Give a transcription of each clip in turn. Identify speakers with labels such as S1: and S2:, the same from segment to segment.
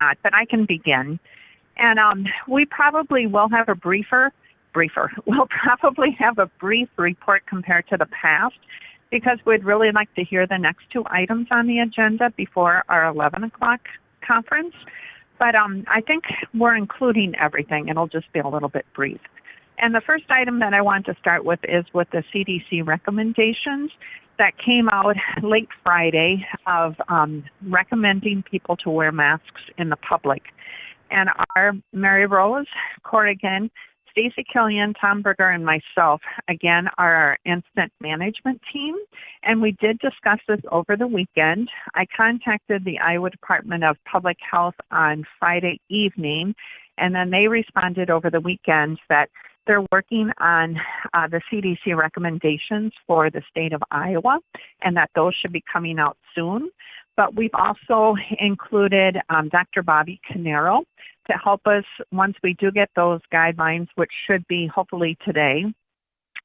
S1: not, but I can begin. And we probably will have a we'll probably have a brief report compared to the past because we'd really like to hear the next two items on the agenda before our 11 o'clock conference. But I think we're including everything. It'll just be a little bit brief. And the first item that I want to start with is with the CDC recommendations that came out late Friday of recommending people to wear masks in the public. And our Mary Rose Corrigan, Stacy Killian, Tom Berger, and myself, again, are our incident management team. And we did discuss this over the weekend. I contacted the Iowa Department of Public Health on Friday evening, and then they responded over the weekend that they're working on the CDC recommendations for the state of Iowa, and that those should be coming out soon. But we've also included Dr. Bobby Canero to help us once we do get those guidelines, which should be hopefully today.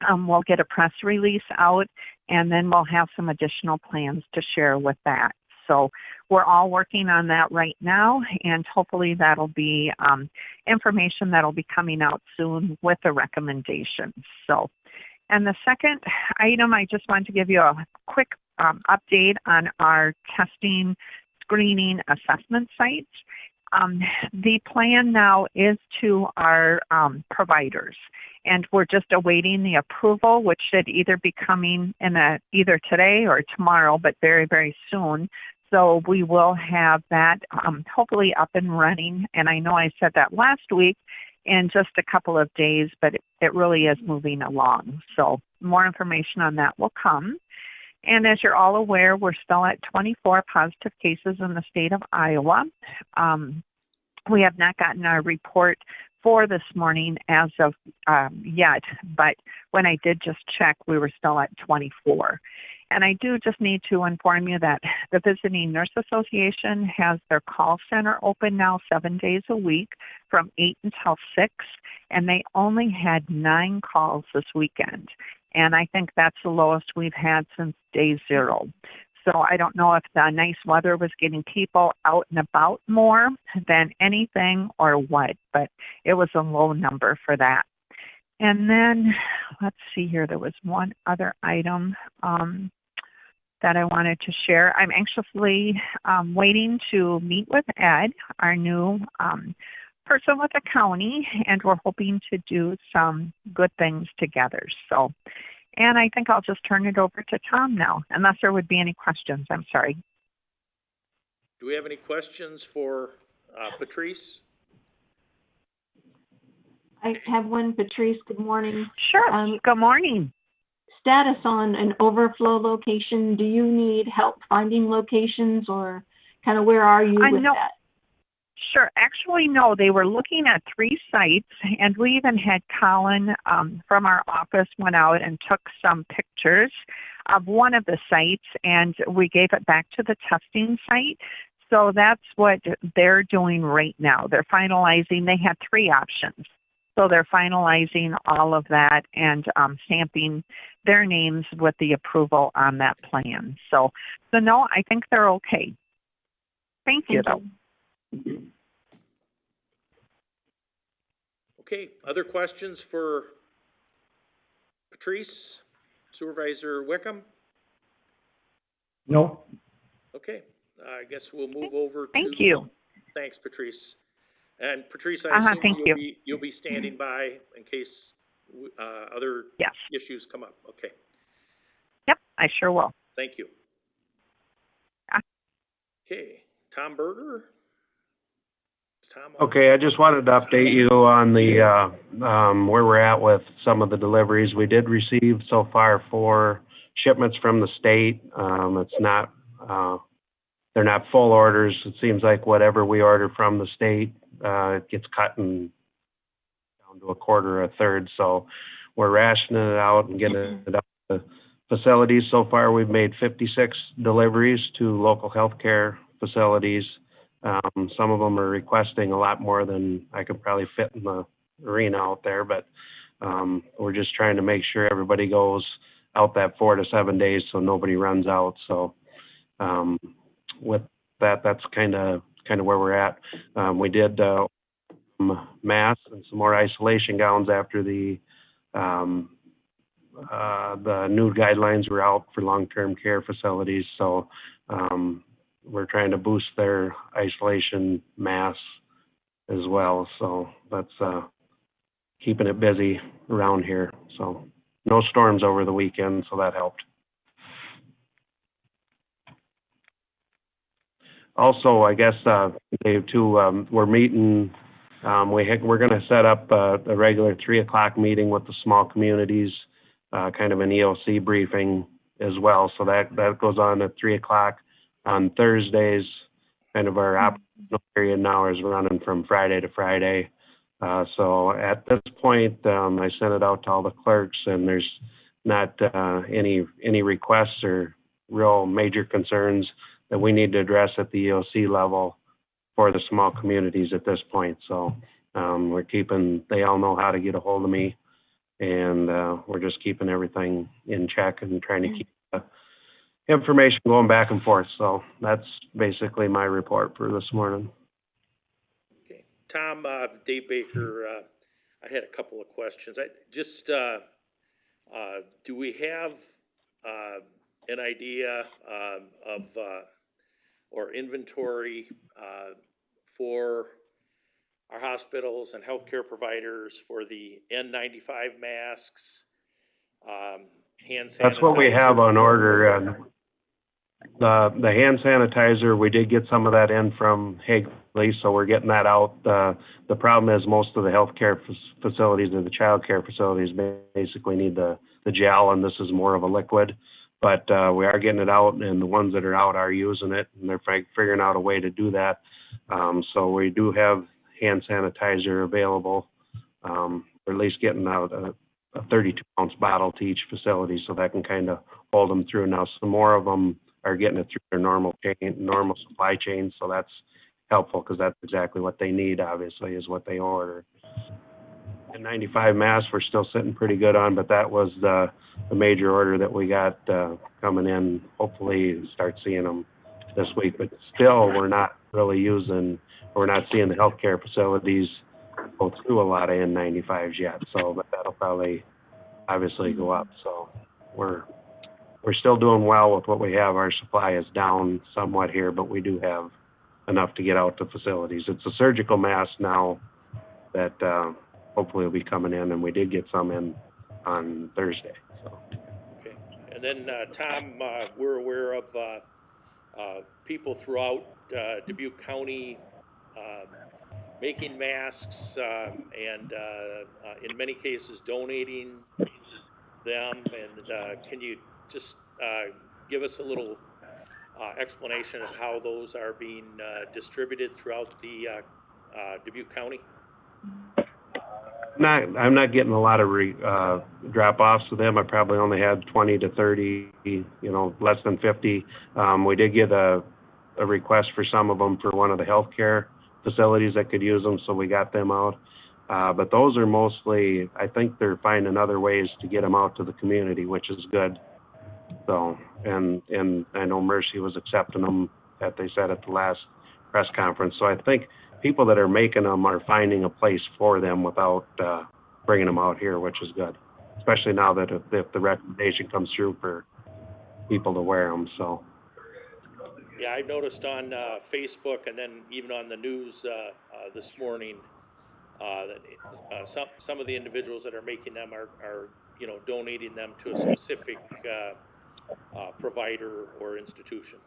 S1: We'll get a press release out, and then we'll have some additional plans to share with that. So we're all working on that right now, and hopefully that'll be information that'll be coming out soon with the recommendations. So, and the second item, I just want to give you a quick update on our testing, screening, assessment sites. The plan now is to our providers, and we're just awaiting the approval, which should either be coming in either today or tomorrow, but very, very soon. So we will have that hopefully up and running. And I know I said that last week in just a couple of days, but it really is moving along. So more information on that will come. And as you're all aware, we're still at 24 positive cases in the state of Iowa. We have not gotten our report for this morning as of yet, but when I did just check, we were still at 24. And I do just need to inform you that the Visiting Nurse Association has their call center open now 7 days a week from 8 until 6, and they only had 9 calls this weekend. And I think that's the lowest we've had since day 0. So I don't know if the nice weather was getting people out and about more than anything or what, but it was a low number for that. And then, let's see here, there was one other item that I wanted to share. I'm anxiously waiting to meet with Ed, our new person with the county, and we're hoping to do some good things together. So, and I think I'll just turn it over to Tom now, unless there would be any questions. I'm sorry.
S2: Do we have any questions for Patrice?
S3: I have one, Patrice. Good morning.
S1: Sure. Good morning.
S3: Status on an overflow location. Do you need help finding locations, or kind of where are you with that?
S1: Sure. Actually, no. They were looking at 3 sites, and we even had Colin from our office went out and took some pictures of one of the sites, and we gave it back to the testing site. So that's what they're doing right now. They're finalizing. They had 3 options. So they're finalizing all of that and stamping their names with the approval on that plan. So no, I think they're okay. Thank you, though.
S2: Okay, other questions for Patrice? Supervisor Wickham?
S4: No.
S2: Okay, I guess we'll move over to...
S1: Thank you.
S2: Thanks, Patrice. And Patrice, I assume you'll be standing by in case other issues come up. Okay.
S1: Yep, I sure will.
S2: Thank you. Okay, Tom Berger?
S4: Okay, I just wanted to update you on the where we're at with some of the deliveries. We did receive so far 4 shipments from the state. It's not they're not full orders. It seems like whatever we order from the state, it gets cut down to a quarter or a third. So we're rationing it out and getting it up to facilities. So far, we've made 56 deliveries to local healthcare facilities. Some of them are requesting a lot more than I could probably fit in the arena out there, but we're just trying to make sure everybody goes out that 4 to 7 days so nobody runs out. So with that, that's kind of kind of where we're at. We did masks and some more isolation gowns after the new guidelines were out for long-term care facilities. So we're trying to boost their isolation masks as well. So that's keeping it busy around here. So no storms over the weekend, so that helped. Also, I guess, Dave, too, we're meeting, we're going to set up a regular 3 o'clock meeting with the small communities, kind of an EOC briefing as well. So that goes on at 3 o'clock on Thursdays. Kind of our operational period now is running from Friday to Friday. So at this point, I sent it out to all the clerks, and there's not any requests or real major concerns that we need to address at the EOC level for the small communities at this point. So they all know how to get a hold of me, and we're just keeping everything in check and trying to keep the information going back and forth. So that's basically my report for this morning.
S2: Okay. Tom, Dave Baker, I had a couple of questions. Do we have an idea of or inventory for our hospitals and healthcare providers for the N95 masks, hand sanitizer?
S4: That's what we have on order. The hand sanitizer, we did get some of that in from Higley, so we're getting that out. The problem is most of the healthcare facilities or the child care facilities basically need the gel, and this is more of a liquid. But we are getting it out, and the ones that are out are using it, and they're figuring out a way to do that. So we do have hand sanitizer available. We're at least getting out a 32-ounce bottle to each facility, so that can kind of hold them through. Now, some more of them are getting it through their normal supply chain, so that's helpful because that's exactly what they need, obviously, is what they order. And 95 masks we're still sitting pretty good on, but that was the major order that we got coming in. Hopefully start seeing them this week, but still we're not seeing the healthcare facilities go through a lot of N95s yet. So but that'll probably obviously go up. So we're still doing well with what we have. Our supply is down somewhat here, but we do have enough to get out to facilities. It's a surgical mask now that hopefully will be coming in, and we did get some in on Thursday. So.
S2: Okay. And then, Tom, we're aware of people throughout Dubuque County making masks and in many cases donating them. And can you just give us a little explanation as how those are being distributed throughout the Dubuque County?
S4: I'm not getting a lot of drop-offs of them. I probably only had 20 to 30, less than 50. We did get a request for some of them for one of the healthcare facilities that could use them, so we got them out. But those are mostly, I think they're finding other ways to get them out to the community, which is good. So, and I know Mercy was accepting them, that they said at the last press conference. So I think people that are making them are finding a place for them without bringing them out here, which is good, especially now that if the recommendation comes through for people to wear them. So.
S2: Yeah, I noticed on Facebook and then even on the news this morning that some of the individuals that are making them are donating them to a specific provider or institution.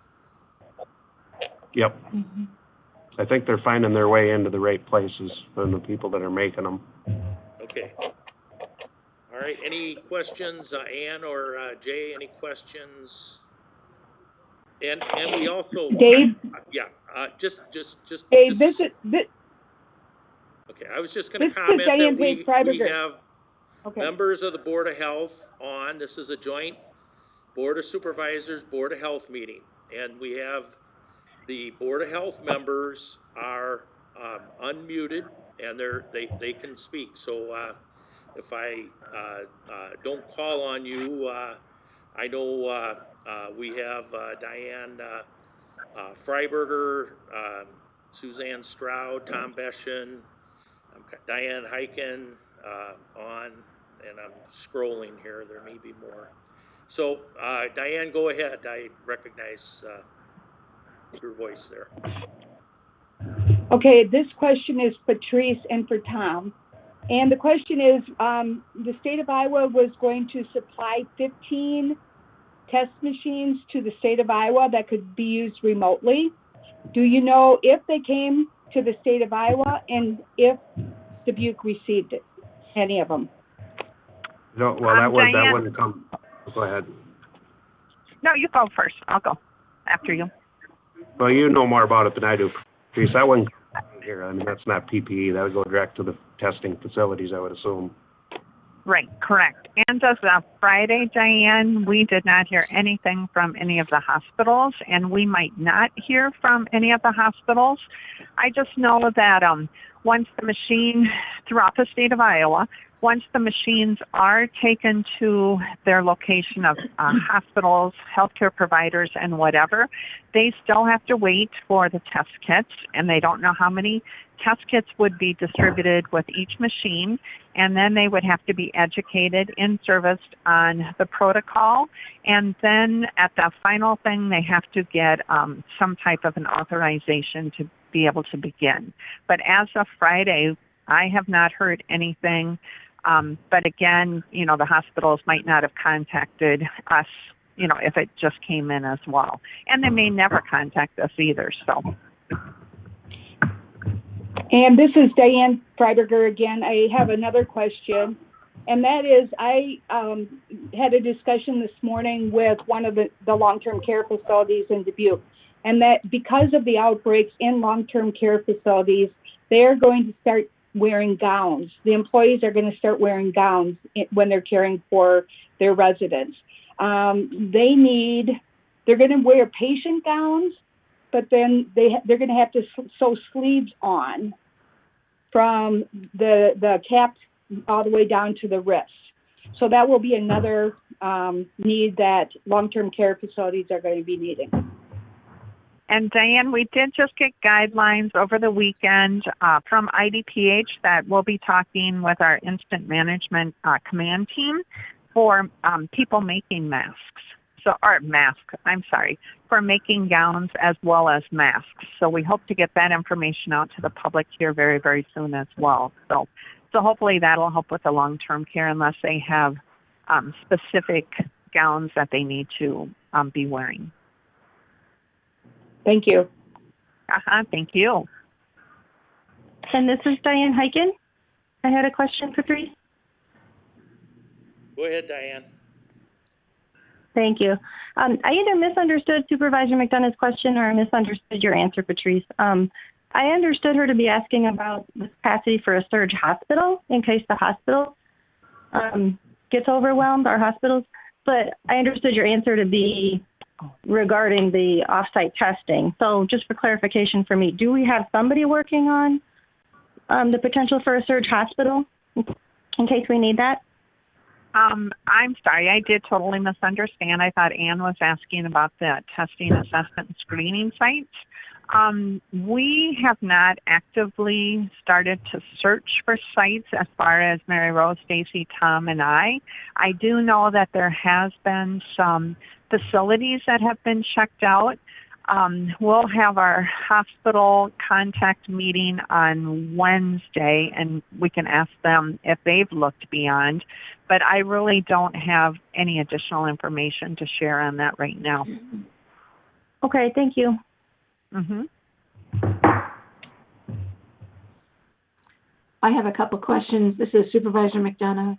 S4: Yep. Mm-hmm. I think they're finding their way into the right places from the people that are making them.
S2: Okay. All right. Any questions, Ann or Jay? Any questions? And we also
S5: Dave.
S2: Just
S5: Dave. This.
S2: Okay, I was just going to comment that we have
S5: okay.
S2: members of the Board of Health on. This is a joint Board of Supervisors, Board of Health meeting, and we have the Board of Health members are unmuted and they can speak. So if I don't call on you, I know we have Diane Freiberger, Suzanne Stroud, Tom Beshen, Diane Heiken on, and I'm scrolling here. There may be more. So, Diane, go ahead. I recognize your voice there.
S5: Okay, this question is Patrice and for Tom. And the question is, the state of Iowa was going to supply 15 test machines to the state of Iowa that could be used remotely. Do you know if they came to the state of Iowa and if Dubuque received it, any of them?
S4: No, well, that wouldn't come. Go ahead.
S1: No, you go first. I'll go after you.
S4: Well, you know more about it than I do, Patrice. I wouldn't come here. I mean, that's not PPE. That would go direct to the testing facilities, I would assume.
S1: Right, correct. And as of Friday, Diane, we did not hear anything from any of the hospitals, and we might not hear from any of the hospitals. I just know that once the machine, throughout the state of Iowa, once the machines are taken to their location of hospitals, healthcare providers, and whatever, they still have to wait for the test kits, and they don't know how many test kits would be distributed with each machine, and then they would have to be educated and serviced on the protocol, and then at the final thing, they have to get some type of an authorization to be able to begin. But as of Friday, I have not heard anything. But again, the hospitals might not have contacted us, if it just came in as well. And they may never contact us either, so.
S5: And this is Diane Freiberger again. I have another question, and that is I had a discussion this morning with one of the long-term care facilities in Dubuque, and that because of the outbreaks in long-term care facilities, they're going to start wearing gowns. The employees are going to start wearing gowns when they're caring for their residents. They're going to wear patient gowns, but then they're going to have to sew sleeves on from the cap all the way down to the wrist. So that will be another need that long-term care facilities are going to be needing.
S1: And Diane, we did just get guidelines over the weekend from IDPH that we'll be talking with our incident management command team for people making masks. For making gowns as well as masks. So we hope to get that information out to the public here very, very soon as well. So hopefully that'll help with the long-term care unless they have specific gowns that they need to be wearing.
S5: Thank you.
S1: Thank you.
S6: And this is Diane Heiken. I had a question, Patrice.
S2: Go ahead, Diane.
S6: Thank you. I either misunderstood Supervisor McDonough's question or I misunderstood your answer, Patrice. I understood her to be asking about the capacity for a surge hospital in case the hospital gets overwhelmed, our hospitals. But I understood your answer to be regarding the off-site testing. So just for clarification for me, do we have somebody working on the potential for a surge hospital in case we need that?
S1: I'm sorry, I did totally misunderstand. I thought Ann was asking about the testing, assessment, and screening sites. We have not actively started to search for sites as far as Mary Rose, Stacy, Tom, and I. I do know that there has been some facilities that have been checked out. We'll have our hospital contact meeting on Wednesday, and we can ask them if they've looked beyond. But I really don't have any additional information to share on that right now.
S6: Okay, thank you.
S1: Mm-hmm.
S3: I have a couple questions. This is Supervisor McDonough.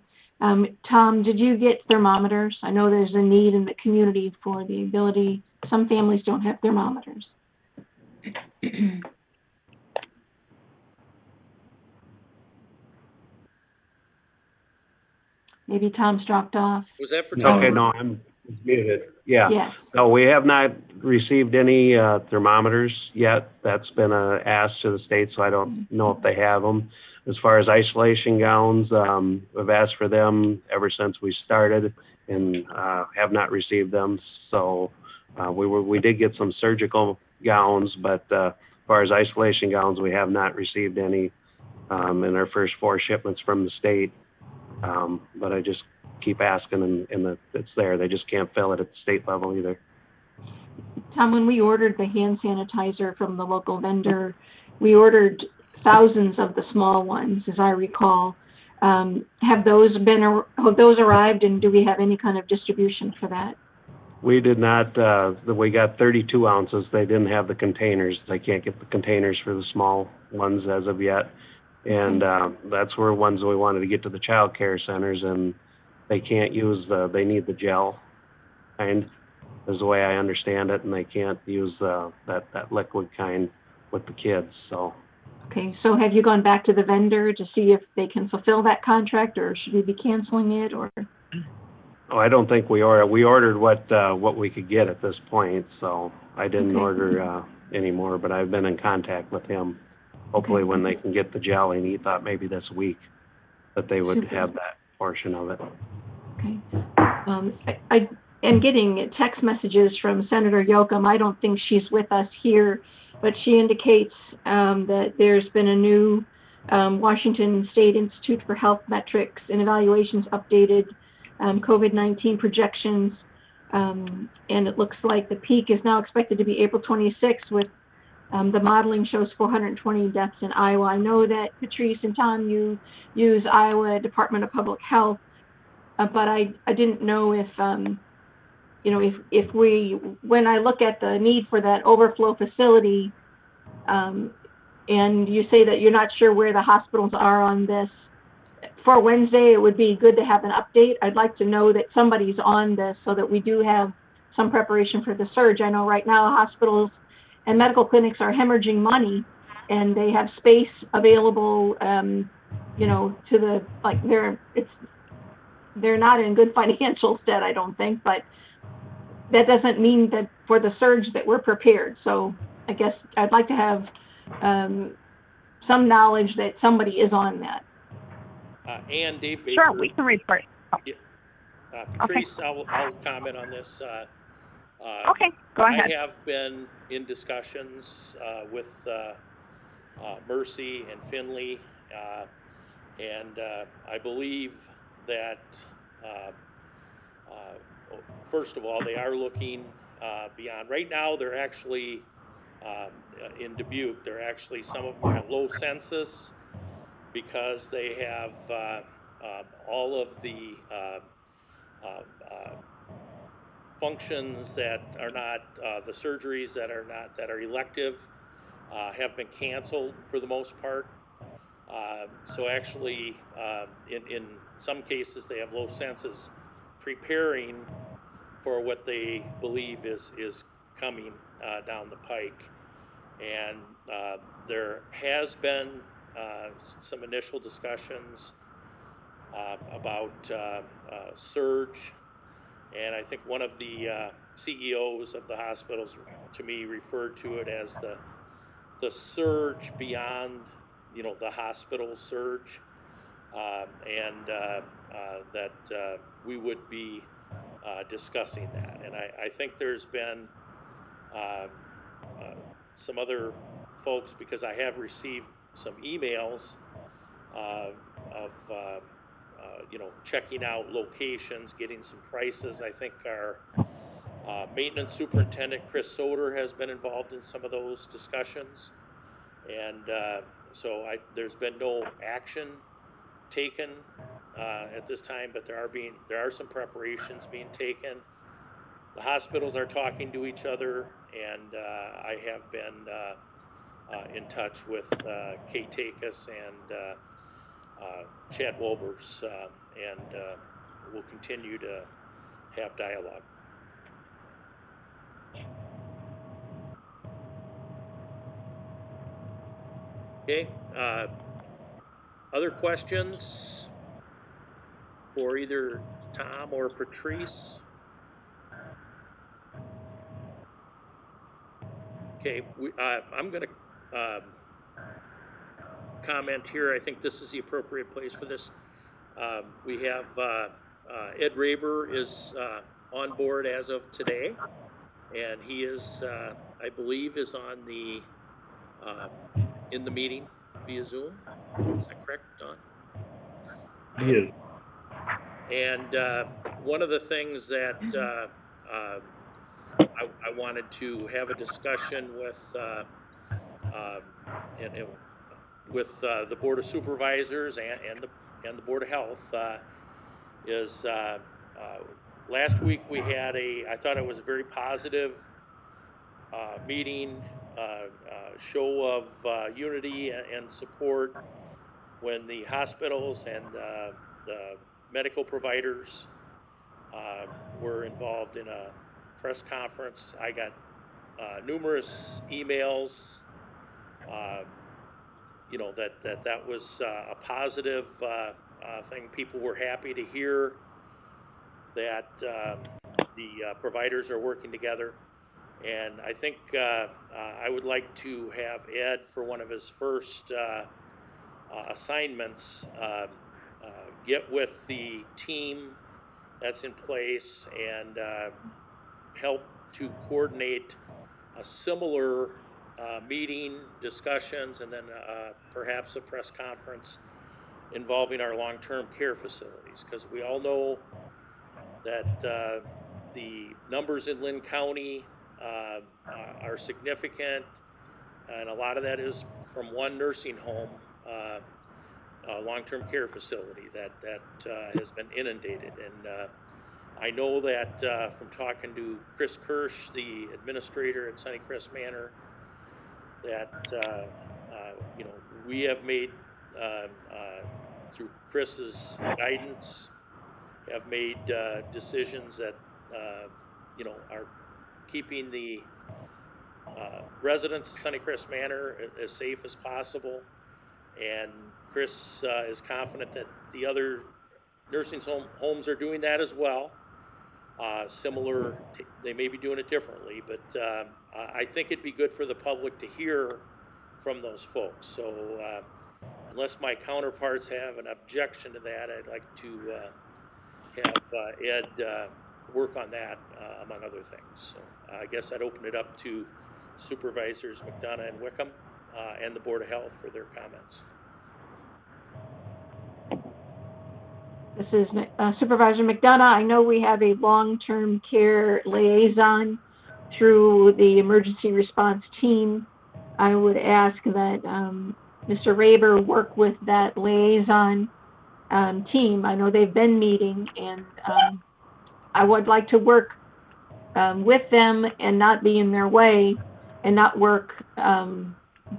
S3: Tom, did you get thermometers? I know there's a need in the community for the ability. Some families don't have thermometers. Maybe Tom's dropped off.
S2: Was that for Tom?
S4: Okay, no, I'm muted. Yeah.
S3: Yes.
S4: No, we have not received any thermometers yet. That's been asked to the state, so I don't know if they have them. As far as isolation gowns, we've asked for them ever since we started and have not received them. So we did get some surgical gowns, but far as isolation gowns, we have not received any in our first 4 shipments from the state. But I just keep asking, and it's there. They just can't fill it at the state level either.
S3: Tom, when we ordered the hand sanitizer from the local vendor, we ordered thousands of the small ones, as I recall. Have those arrived, and do we have any kind of distribution for that?
S4: We did not. We got 32 ounces. They didn't have the containers. They can't get the containers for the small ones as of yet. And that's where ones we wanted to get to the child care centers, and they can't use they need the gel kind, is the way I understand it, and they can't use that liquid kind with the kids. So.
S3: Okay, so have you gone back to the vendor to see if they can fulfill that contract, or should we be canceling it, or?
S4: Oh, I don't think we ordered. We ordered what we could get at this point, so I didn't order anymore. But I've been in contact with him. Hopefully, when they can get the gel, and he thought maybe this week that they would have that portion of it.
S3: Okay. I am getting text messages from Senator Yoakum. I don't think she's with us here, but she indicates that there's been a new Washington State Institute for Health Metrics and Evaluations updated COVID-19 projections, and it looks like the peak is now expected to be April 26th, with the modeling shows 420 deaths in Iowa. I know that Patrice and Tom, you use Iowa Department of Public Health, but I didn't know if if we, when I look at the need for that overflow facility, and you say that you're not sure where the hospitals are on this, for Wednesday, it would be good to have an update. I'd like to know that somebody's on this so that we do have some preparation for the surge. I know right now hospitals and medical clinics are hemorrhaging money, and they have space available, to the, like, they're not in good financial stead, I don't think, but that doesn't mean that for the surge that we're prepared. So I guess I'd like to have some knowledge that somebody is on that.
S2: And Dave Baker.
S1: Sure, we can report. Oh.
S2: Yeah. Patrice, okay. I'll comment on this.
S1: Okay, go ahead.
S2: I have been in discussions with Mercy and Finley, and I believe that, first of all, they are looking beyond. Right now, they're actually, in Dubuque, some of them have low census, because they have all of the functions that are not the surgeries that are elective have been canceled for the most part. So actually, in some cases, they have low census, preparing for what they believe is coming down the pike, and there has been some initial discussions about surge, and I think one of the CEOs of the hospitals to me referred to it as the surge beyond, the hospital surge, and that we would be discussing that. And I think there's been some other folks, because I have received some emails of checking out locations, getting some prices. I think our maintenance superintendent, Chris Soder, has been involved in some of those discussions. And so there's been no action taken at this time, but there are some preparations being taken. The hospitals are talking to each other, and I have been in touch with Kate Takis and Chad Wolbers, and we'll continue to have dialogue. Okay, other questions for either Tom or Patrice? Okay, I'm going to comment here. I think this is the appropriate place for this. We have Ed Raber is on board as of today, and he is, I believe, is on the in the meeting via Zoom. Is that correct, Don?
S7: Yes.
S2: And one of the things that I wanted to have a discussion with with the Board of Supervisors and the Board of Health is last week we had I thought it was a very positive meeting, show of unity and support when the hospitals and the medical providers were involved in a press conference. I got numerous emails, you know, that was a positive thing. People were happy to hear that the providers are working together. And I think I would like to have Ed, for one of his first assignments, get with the team that's in place and help to coordinate a similar meeting, discussions, and then perhaps a press conference involving our long-term care facilities, because we all know that the numbers in Lynn County are significant, and a lot of that is from one nursing home, long-term care facility that has been inundated. And I know that from talking to Chris Kirsch, the administrator at Sunnycrest Manor, that you know, we have made through Chris's guidance, have made decisions that you know, are keeping the residents of Sunnycrest Manor as safe as possible. And Chris is confident that the other nursing homes are doing that as well. Similar, they may be doing it differently, but I think it'd be good for the public to hear from those folks. So unless my counterparts have an objection to that, I'd like to have Ed work on that, among other things. So I guess I'd open it up to Supervisors McDonough and Wickham and the Board of Health for their comments.
S3: This is Supervisor McDonough. I know we have a long-term care liaison through the emergency response team. I would ask that Mr. Raber work with that liaison team. I know they've been meeting, and I would like to work with them and not be in their way and not work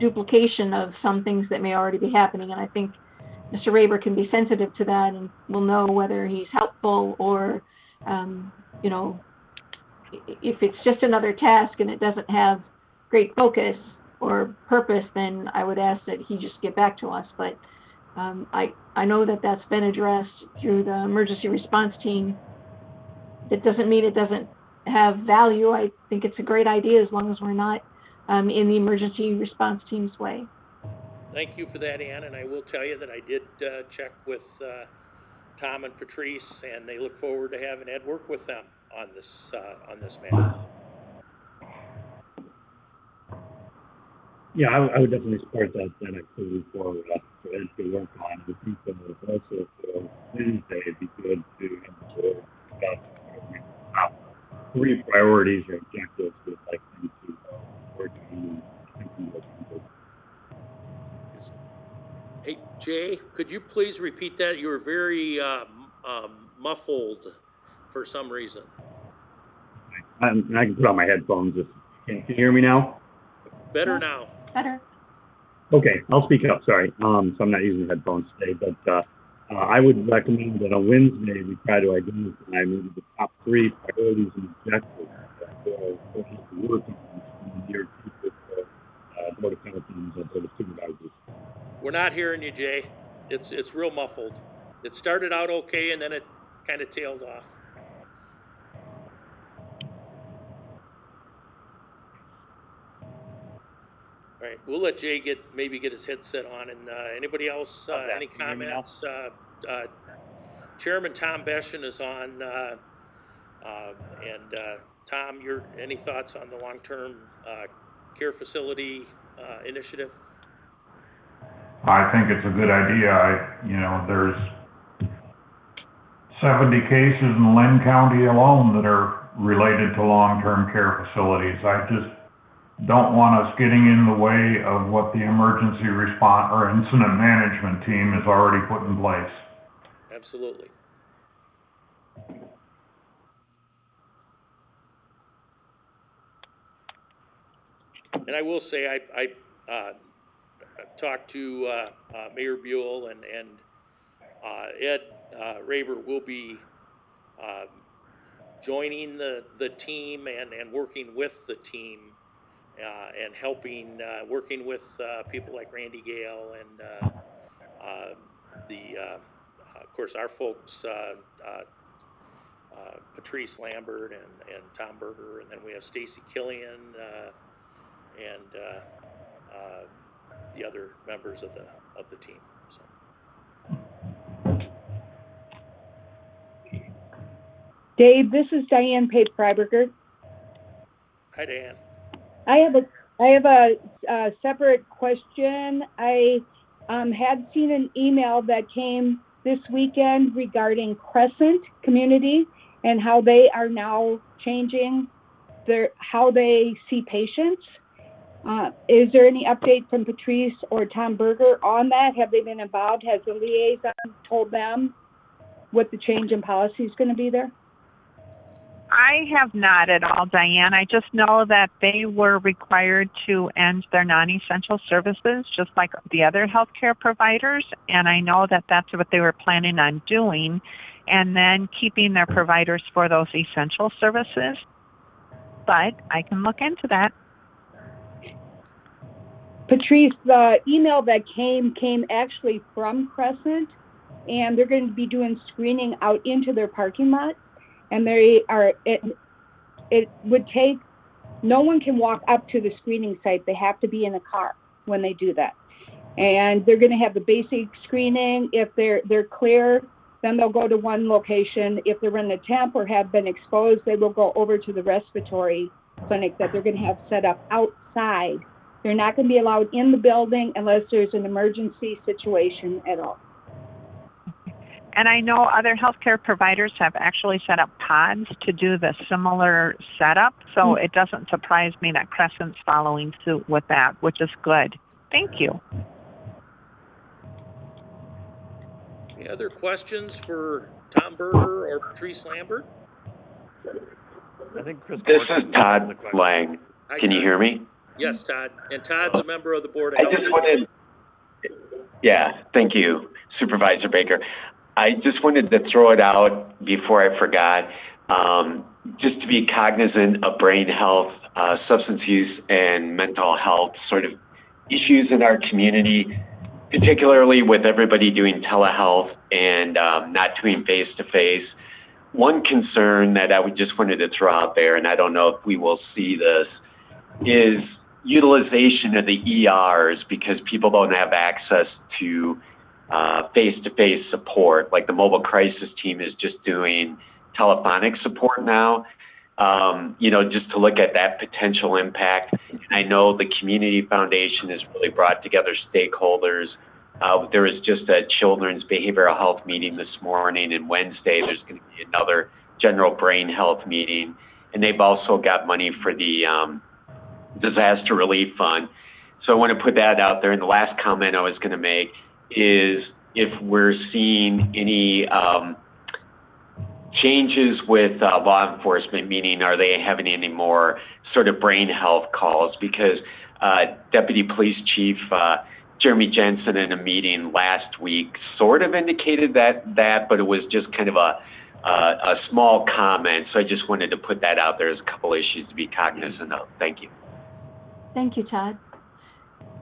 S3: duplication of some things that may already be happening. And I think Mr. Raber can be sensitive to that and will know whether he's helpful or, you know, if it's just another task and it doesn't have great focus or purpose, then I would ask that he just get back to us. But I know that that's been addressed through the emergency response team. That doesn't mean it doesn't have value. I think it's a great idea as long as we're not in the emergency response team's way.
S2: Thank you for that, Ann, and I will tell you that I did check with Tom and Patrice, and they look forward to having Ed work with them on this matter.
S7: Yeah, I would definitely support that activity for Ed to work on. I think that also for Wednesday, it'd be good to discuss three priorities or objectives that I'd like them to work on.
S2: Hey, Jay, could you please repeat that? You were very muffled for some reason.
S7: I can put on my headphones. Can you hear me now?
S2: Better now.
S3: Better.
S7: Okay, I'll speak up. Sorry. So I'm not using headphones today, but I would recommend that on Wednesday we try to identify maybe the top three priorities and objectives for us to work on in the near future for Board of Health and Board of Supervisors.
S2: We're not hearing you, Jay. It's real muffled. It started out okay, and then it kind of tailed off. All right, we'll let Jay maybe get his headset on. And anybody else, any comments? Chairman Tom Beschen is on. And Tom, any thoughts on the long-term care facility initiative?
S8: I think it's a good idea. There's 70 cases in Lynn County alone that are related to long-term care facilities. I just don't want us getting in the way of what the emergency response or incident management team has already put in place.
S2: Absolutely. And I will say, I talked to Mayor Buell and Ed Raber will be joining the team and working with the team and helping, working with people like Randy Gale and of course, our folks, Patrice Lambert and Tom Berger, and then we have Stacy Killian and the other members of the team. So.
S5: Dave, this is Diane Ppe Situation.
S2: Hi, Diane.
S5: I have a separate question. I had seen an email that came this weekend regarding Crescent Community and how they are now changing how they see patients. Is there any update from Patrice or Tom Berger on that? Have they been involved? Has the liaison told them what the change in policy is going to be there?
S1: I have not at all, Diane. I just know that they were required to end their non-essential services just like the other healthcare providers, and I know that that's what they were planning on doing, and then keeping their providers for those essential services. But I can look into that.
S5: Patrice, the email that came actually from Crescent, and they're going to be doing screening out into their parking lot. And it would take, no one can walk up to the screening site. They have to be in a car when they do that. And they're going to have the basic screening. If they're clear, then they'll go to one location. If they're in a temp or have been exposed, they will go over to the respiratory clinic that they're going to have set up outside. They're not going to be allowed in the building unless there's an emergency situation at all.
S1: And I know other healthcare providers have actually set up pods to do the similar setup, so it doesn't surprise me that Crescent's following suit with that, which is good. Thank you.
S2: Any other questions for Tom Berger or Patrice Lambert?
S9: I think Chris.
S10: This is Todd Lang.
S2: Hi,
S10: Can
S2: Todd.
S10: you hear me?
S2: Yes, Todd. And Todd's a member of the Board of Health.
S10: Thank you, Supervisor Baker. I just wanted to throw it out before I forgot, just to be cognizant of brain health, substance use, and mental health sort of issues in our community, particularly with everybody doing telehealth and not doing face-to-face. One concern that I just wanted to throw out there, and I don't know if we will see this, is utilization of the ERs because people don't have access to face-to-face support. Like the mobile crisis team is just doing telephonic support now, just to look at that potential impact. And I know the Community Foundation has really brought together stakeholders. There was just a children's behavioral health meeting this morning, and Wednesday there's going to be another general brain health meeting. And they've also got money for the disaster relief fund. So I want to put that out there. And the last comment I was going to make is if we're seeing any changes with law enforcement, meaning are they having any more sort of brain health calls? Because Deputy Police Chief Jeremy Jensen in a meeting last week sort of indicated that, but it was just kind of a small comment. So I just wanted to put that out there as a couple issues to be cognizant of. Thank you.
S3: Thank you, Todd.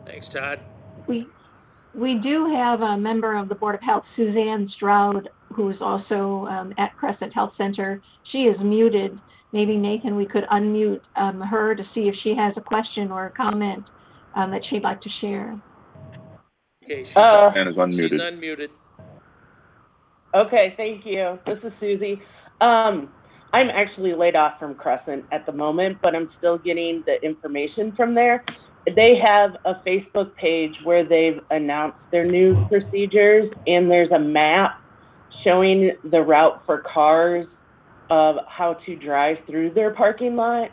S2: Thanks, Todd.
S3: We do have a member of the Board of Health, Suzanne Stroud, who is also at Crescent Health Center. She is muted. Maybe, Nathan, we could unmute her to see if she has a question or a comment that she'd like to share.
S2: Okay, she's unmuted. She's unmuted.
S11: Okay, thank you. This is Susie. I'm actually laid off from Crescent at the moment, but I'm still getting the information from there. they have a Facebook page where they've announced their new procedures, and there's a map showing the route for cars of how to drive through their parking lot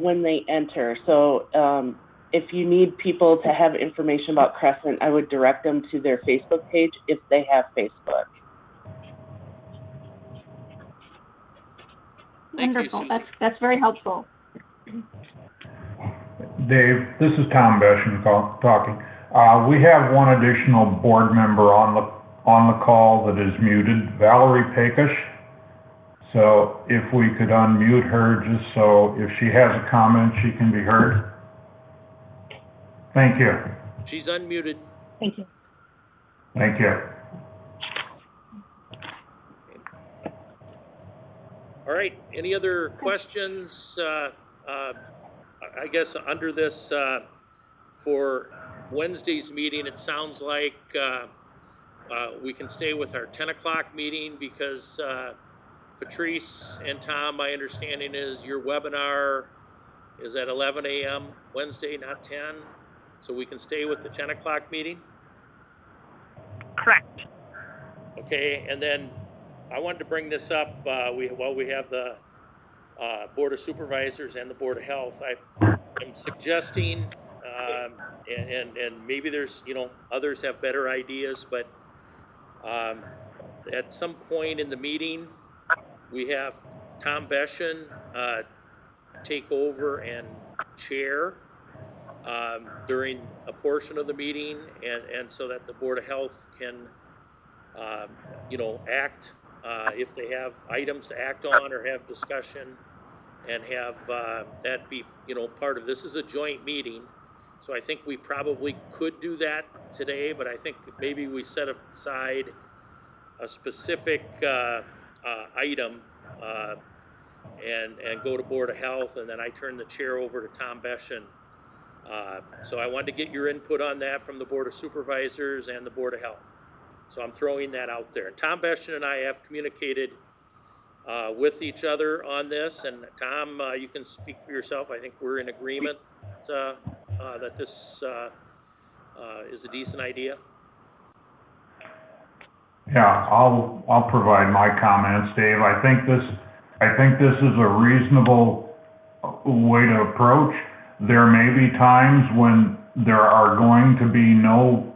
S11: when they enter. So if you need people to have information about Crescent, I would direct them to their Facebook page if they have Facebook.
S3: Wonderful. That's very helpful.
S8: Dave, this is Tom Beshan talking. We have one additional board member on the call that is muted, Valerie Pecos. So if we could unmute her, just so if she has a comment, she can be heard. Thank you.
S2: She's unmuted.
S3: Thank you.
S8: Thank you.
S2: All right. Any other questions? I guess under this, for Wednesday's meeting, it sounds like we can stay with our 10 o'clock meeting because Patrice and Tom, my understanding is your webinar is at 11 a.m. Wednesday, not 10. So we can stay with the 10 o'clock meeting?
S1: Correct.
S2: Okay, and then I wanted to bring this up while we have the Board of Supervisors and the Board of Health. I am suggesting, and maybe there's, others have better ideas, but at some point in the meeting, we have Tom Beshan take over and chair during a portion of the meeting, and so that the Board of Health can, act if they have items to act on or have discussion, and have that be, part of this. Is a joint meeting, so I think we probably could do that today, but I think maybe we set aside a specific item and go to Board of Health, and then I turn the chair over to Tom Beshan. So I wanted to get your input on that from the Board of Supervisors and the Board of Health. So I'm throwing that out there. And Tom Beshan and I have communicated with each other on this. And Tom, you can speak for yourself. I think we're in agreement that this is a decent idea.
S8: Yeah, I'll provide my comments, Dave. I think this is a reasonable way to approach. There may be times when there are going to be no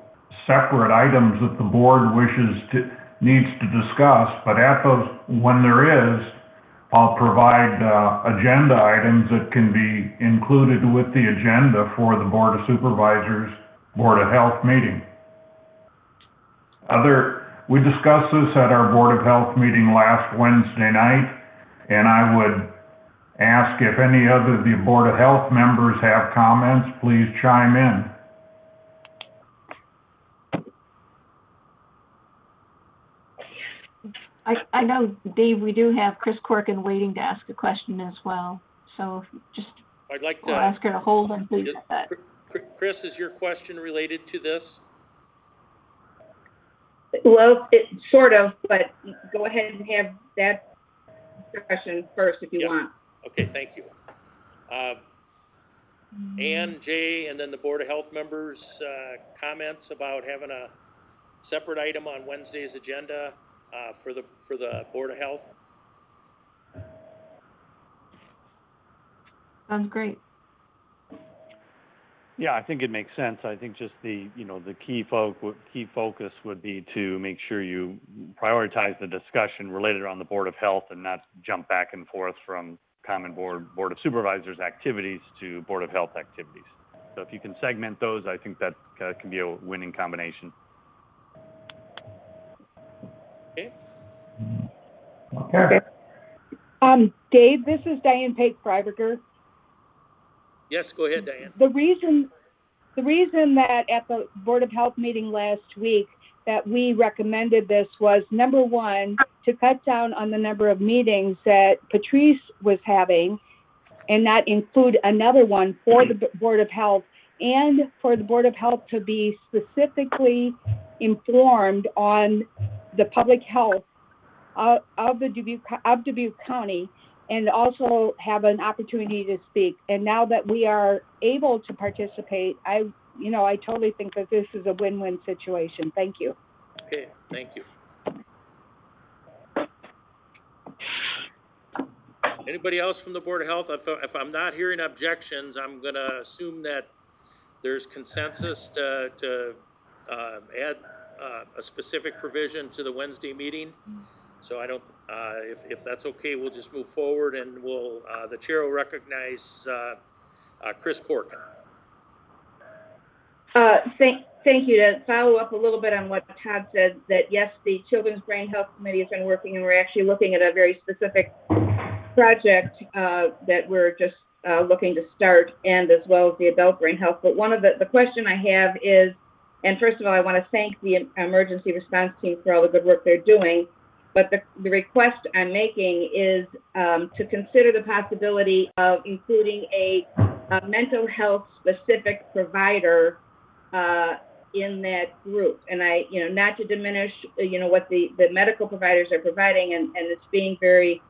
S8: separate items that the board needs to discuss, but when there is, I'll provide agenda items that can be included with the agenda for the Board of Supervisors, Board of Health meeting. We discussed this at our Board of Health meeting last Wednesday night, and I would ask if any other of the Board of Health members have comments, please chime in.
S3: I know, Dave, we do have Chris Corkin waiting to ask a question as well. So just I'll ask her to hold and please that.
S2: Chris, is your question related to this?
S5: Well, sort of, but go ahead and have that discussion first if you want.
S2: Okay, thank you. Ann, Jay, and then the Board of Health members' comments about having a separate item on Wednesday's agenda for the Board of Health.
S3: Sounds great.
S9: Yeah, I think it makes sense. I think just the key focus would be to make sure you prioritize the discussion related around the Board of Health and not jump back and forth from Common Board of Supervisors activities to Board of Health activities. So if you can segment those, I think that can be a winning combination.
S8: Okay.
S5: Dave, this is Diane Pate-Freiberger.
S2: Yes, go ahead, Diane.
S5: The reason that at the Board of Health meeting last week that we recommended this was, number one, to cut down on the number of meetings that Patrice was having and not include another one for the Board of Health, and for the Board of Health to be specifically informed on the public health of Dubuque County, and also have an opportunity to speak. And now that we are able to participate, I totally think that this is a win-win situation. Thank you.
S2: Okay, thank you. Anybody else from the Board of Health? If I'm not hearing objections, I'm going to assume that there's consensus to add a specific provision to the Wednesday meeting. So I don't, if that's okay, we'll just move forward, and the chair will recognize Chris Corkin.
S12: Thank you. To follow up a little bit on what Todd said, that yes, the Children's Brain Health Committee has been working, and we're actually looking at a very specific project that we're just looking to start, and as well as the adult brain health. But one of the question I have is, and first of all, I want to thank the emergency response team for all the good work they're doing. But the request I'm making is to consider the possibility of including a mental health specific provider in that group. And not to diminish, what the medical providers are providing, and it's been very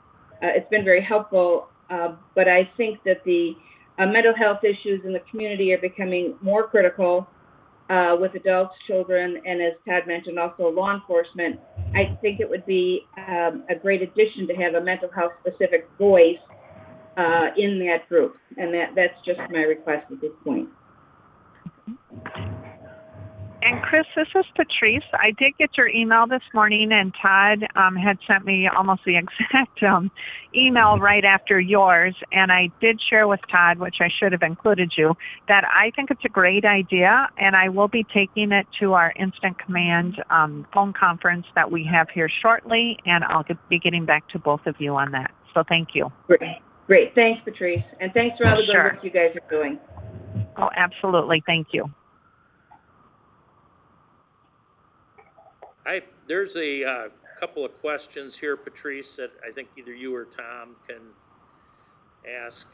S12: helpful. But I think that the mental health issues in the community are becoming more critical with adults, children, and as Todd mentioned, also law enforcement. I think it would be a great addition to have a mental health specific voice in that group. And that's just my request at this point.
S1: And Chris, this is Patrice. I did get your email this morning, and Todd had sent me almost the exact email right after yours. And I did share with Todd, which I should have included you, that I think it's a great idea, and I will be taking it to our Instant Command phone conference that we have here shortly, and I'll be getting back to both of you on that. So thank you.
S12: Great. Thanks, Patrice. And thanks for all the good work you guys are doing.
S1: Oh, absolutely. Thank you.
S2: There's a couple of questions here, Patrice, that I think either you or Tom can ask.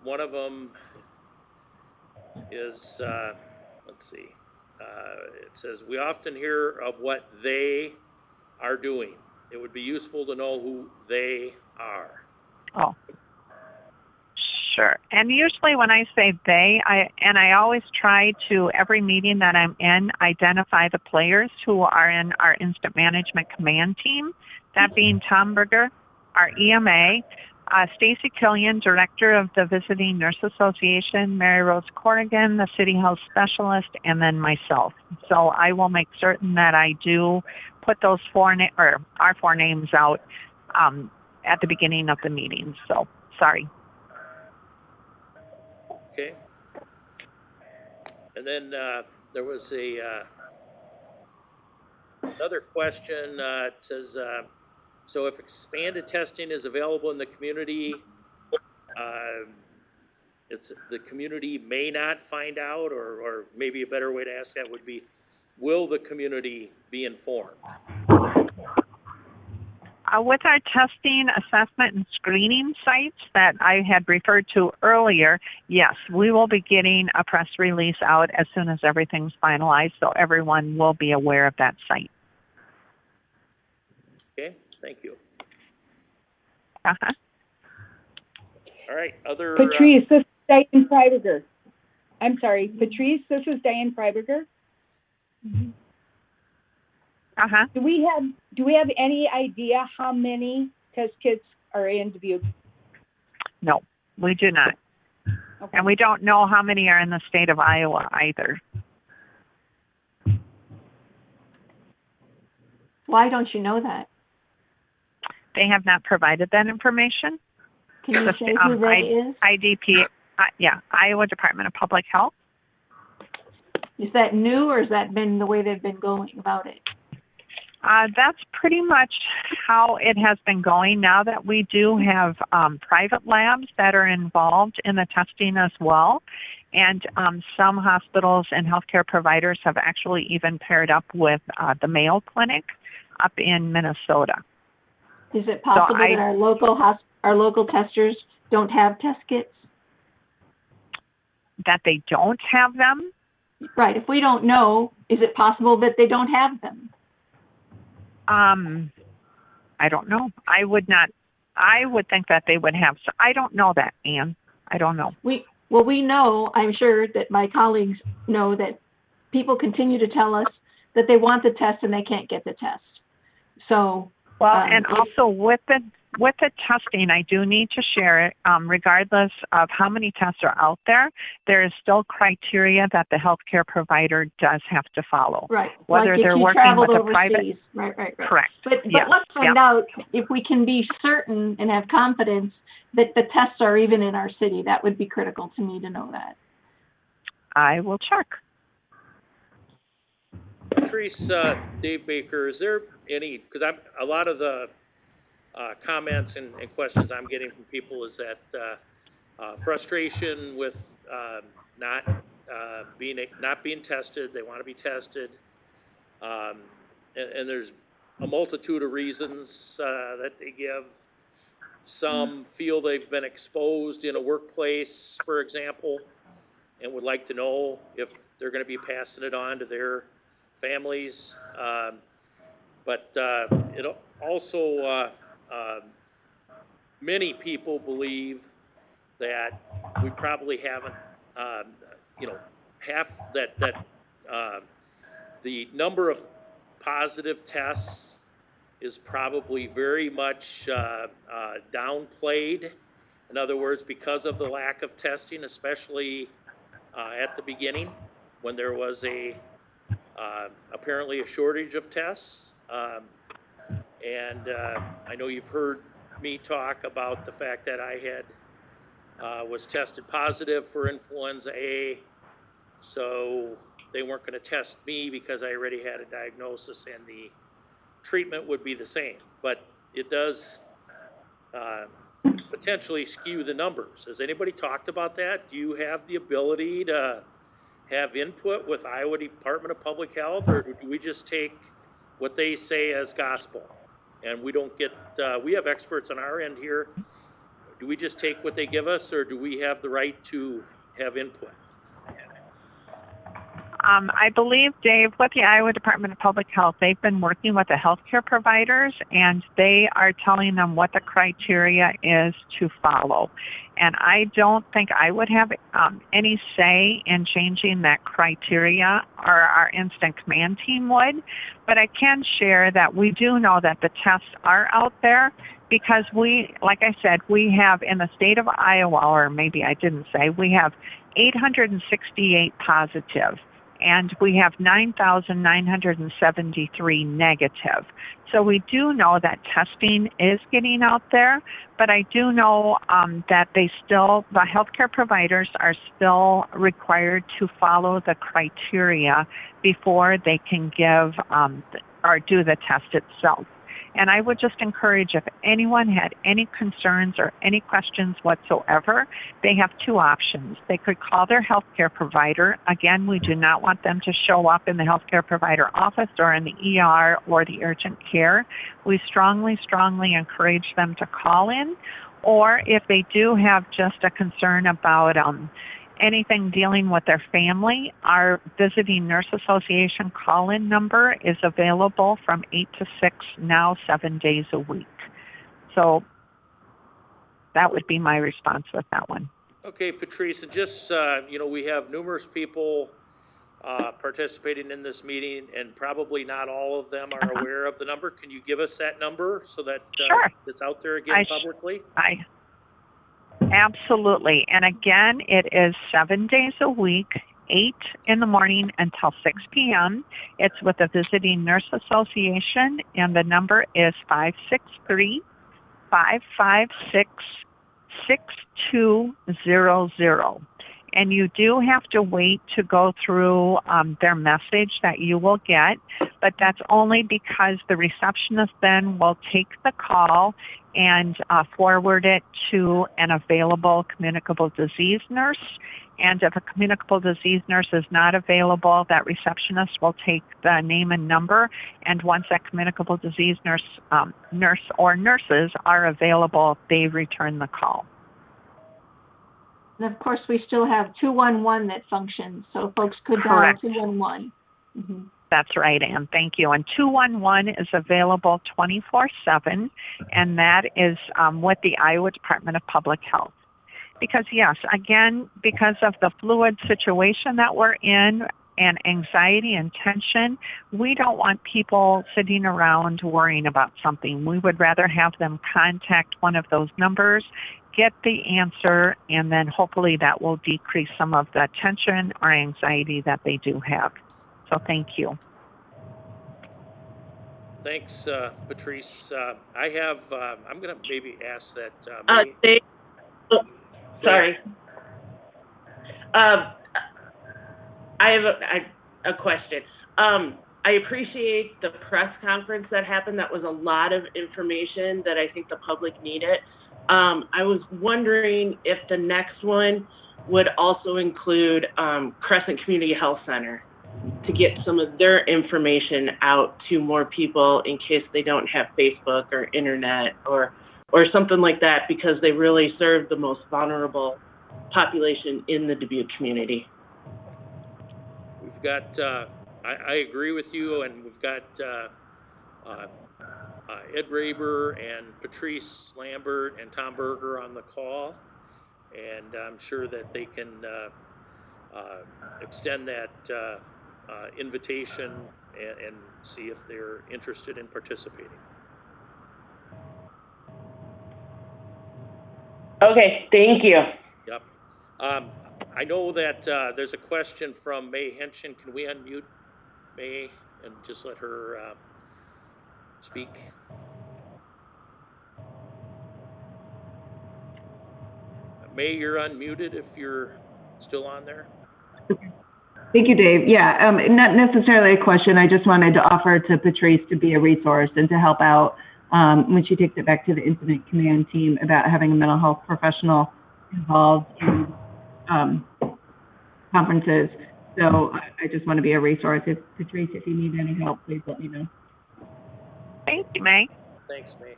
S2: One of them is, let's see, it says, we often hear of what they are doing. It would be useful to know who they are.
S1: Oh, sure. And usually when I say they, I always try to, every meeting that I'm in, identify the players who are in our Instant Management Command team, that being Tom Berger, our EMA, Stacy Killian, Director of the Visiting Nurse Association, Mary Rose Corrigan, the City Health Specialist, and then myself. So I will make certain that I do put those our four names out at the beginning of the meeting. So, sorry.
S2: Okay. And then there was another question. It says, so if expanded testing is available in the community, the community may not find out, or maybe a better way to ask that would be, will the community be informed?
S1: With our testing, assessment, and screening sites that I had referred to earlier, yes, we will be getting a press release out as soon as everything's finalized, so everyone will be aware of that site.
S2: Okay, thank you.
S1: Uh-huh.
S2: All right, other...
S5: Patrice, this is Diane Freiberger. I'm sorry, Patrice, this is Diane Freiberger.
S1: Mm-hmm. Uh-huh.
S5: Do we have any idea how many test kits are in Dubuque?
S1: No, we do not. Okay. And we don't know how many are in the state of Iowa either.
S3: Why don't you know that?
S1: They have not provided that information.
S3: Can you say who that is?
S1: IDP, Iowa Department of Public Health.
S3: Is that new, or has that been the way they've been going about it?
S1: That's pretty much how it has been going now that we do have private labs that are involved in the testing as well. And some hospitals and healthcare providers have actually even paired up with the Mayo Clinic up in Minnesota.
S3: Is it possible that our local testers don't have test kits?
S1: That they don't have them?
S3: Right. If we don't know, is it possible that they don't have them?
S1: I don't know. I would not I would think that they would have. So I don't know that, Ann. I don't know.
S3: We know, I'm sure that my colleagues know that people continue to tell us that they want the test and they can't get the test. So,
S1: and also with the testing, I do need to share it. Regardless of how many tests are out there, there is still criteria that the healthcare provider does have to follow.
S3: Right.
S1: Whether
S3: like
S1: they're working with a private.
S3: Right.
S1: Correct.
S3: But let's find out if we can be certain and have confidence that the tests are even in our city. That would be critical to me to know that.
S1: I will check.
S2: Patrice, Dave Baker, is there any, because a lot of the comments and questions I'm getting from people is that frustration with not being tested. They want to be tested, and there's a multitude of reasons that they give. Some feel they've been exposed in a workplace, for example, and would like to know if they're going to be passing it on to their families. But it also, many people believe that we probably haven't, the number of positive tests is probably very much downplayed. In other words, because of the lack of testing, especially at the beginning, when there was apparently a shortage of tests. And I know you've heard me talk about the fact that I was tested positive for influenza A, so they weren't going to test me because I already had a diagnosis and the treatment would be the same. But it does potentially skew the numbers. Has anybody talked about that? Do you have the ability to have input with Iowa Department of Public Health, or do we just take what they say as gospel? And we don't get, we have experts on our end here. Do we just take what they give us, or do we have the right to have input?
S1: I believe, Dave, with the Iowa Department of Public Health, they've been working with the healthcare providers, and they are telling them what the criteria is to follow. And I don't think I would have any say in changing that criteria, or our instant command team would. But I can share that we do know that the tests are out there, because we, like I said, we have in the state of Iowa, or maybe I didn't say, we have 868 positive, and we have 9,973 negative. So we do know that testing is getting out there, but I do know that the healthcare providers are still required to follow the criteria before they can give or do the test itself. And I would just encourage, if anyone had any concerns or any questions whatsoever, they have two options. They could call their healthcare provider. Again, we do not want them to show up in the healthcare provider office or in the ER or the urgent care. We strongly encourage them to call in. Or if they do have just a concern about anything dealing with their family, our Visiting Nurse Association call-in number is available from 8 to 6 now, 7 days a week. So that would be my response with that one.
S2: Okay, Patrice, and just, we have numerous people participating in this meeting, and probably not all of them are aware of the number. Can you give us that number so that
S1: sure.
S2: It's out there again publicly?
S1: Absolutely. And again, it is 7 days a week, 8 in the morning until 6 p.m. It's with the Visiting Nurse Association, and the number is 563-556-6200. And you do have to wait to go through their message that you will get, but that's only because the receptionist then will take the call and forward it to an available communicable disease nurse. And if a communicable disease nurse is not available, that receptionist will take the name and number. And once that communicable disease nurse or nurses are available, they return the call.
S3: And of course, we still have 211 that functions, so folks could dial 211. Mm-hmm.
S1: That's right, Ann. Thank you. And 211 is available 24/7, and that is with the Iowa Department of Public Health. Because, yes, again, because of the fluid situation that we're in and anxiety and tension, we don't want people sitting around worrying about something. We would rather have them contact one of those numbers, get the answer, and then hopefully that will decrease some of the tension or anxiety that they do have. So thank you.
S2: Thanks, Patrice. I have, I'm going to maybe ask that.
S11: Dave, sorry. I have a question. I appreciate the press conference that happened. That was a lot of information that I think the public needed. I was wondering if the next one would also include Crescent Community Health Center to get some of their information out to more people in case they don't have Facebook or internet or something like that, because they really serve the most vulnerable population in the Dubuque community.
S2: We've got, I agree with you, and we've got Ed Raber and Patrice Lambert and Tom Berger on the call, and I'm sure that they can extend that invitation and see if they're interested in participating.
S11: Okay, thank you.
S2: Yep. I know that there's a question from May Henshin. Can we unmute May and just let her speak? May, you're unmuted if you're still on there.
S13: Thank you, Dave. Yeah, not necessarily a question. I just wanted to offer to Patrice to be a resource and to help out when she takes it back to the incident command team about having a mental health professional involved in conferences. So I just want to be a resource. Patrice, if you need any help, please let me know.
S1: Thank you, May.
S2: Thanks, May.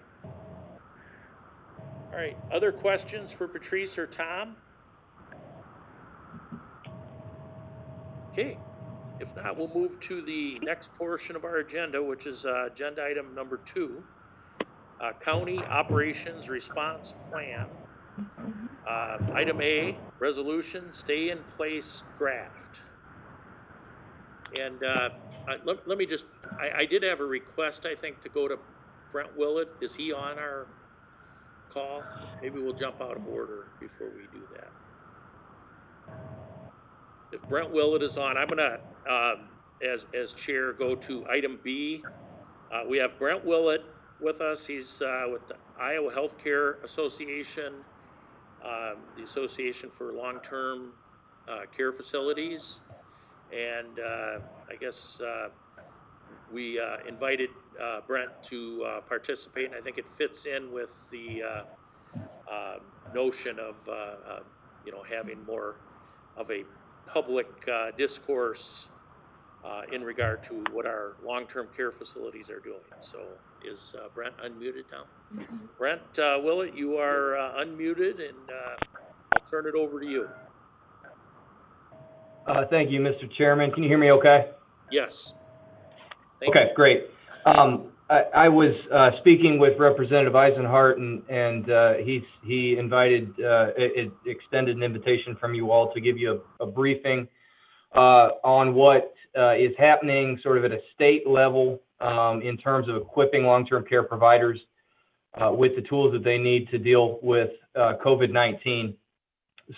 S2: All right, other questions for Patrice or Tom? Okay, if not, we'll move to the next portion of our agenda, which is agenda item number 2, County Operations Response Plan. Item A, resolution, stay in place draft. And let me just, I did have a request, I think, to go to Brent Willett. Is he on our call? Maybe we'll jump out of order before we do that. If Brent Willett is on, I'm gonna, as chair, go to item B. We have Brent Willett with us. He's with the Iowa Healthcare Association, the Association for Long-Term Care Facilities. And I guess we invited Brent to participate, and I think it fits in with the notion of having more of a public discourse in regard to what our long-term care facilities are doing. So is Brent unmuted now? Mm-hmm. Brent Willett, you are unmuted, and I'll turn it over to you.
S14: Thank you, Mr. Chairman. Can you hear me okay?
S2: Yes.
S14: Thank you. Great. I was speaking with Representative Eisenhart, and he invited, extended an invitation from you all to give you a briefing on what is happening sort of at a state level in terms of equipping long-term care providers with the tools that they need to deal with COVID-19.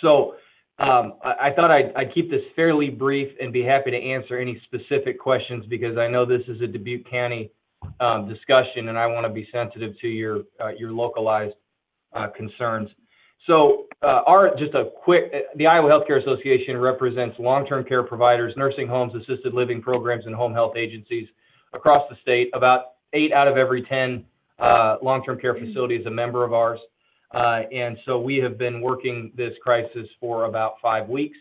S14: So I thought I'd keep this fairly brief and be happy to answer any specific questions, because I know this is a Dubuque County discussion, and I want to be sensitive to your localized concerns. So the Iowa Healthcare Association represents long-term care providers, nursing homes, assisted living programs, and home health agencies across the state. About 8 out of every 10 long-term care facilities is a member of ours. And so we have been working this crisis for about 5 weeks.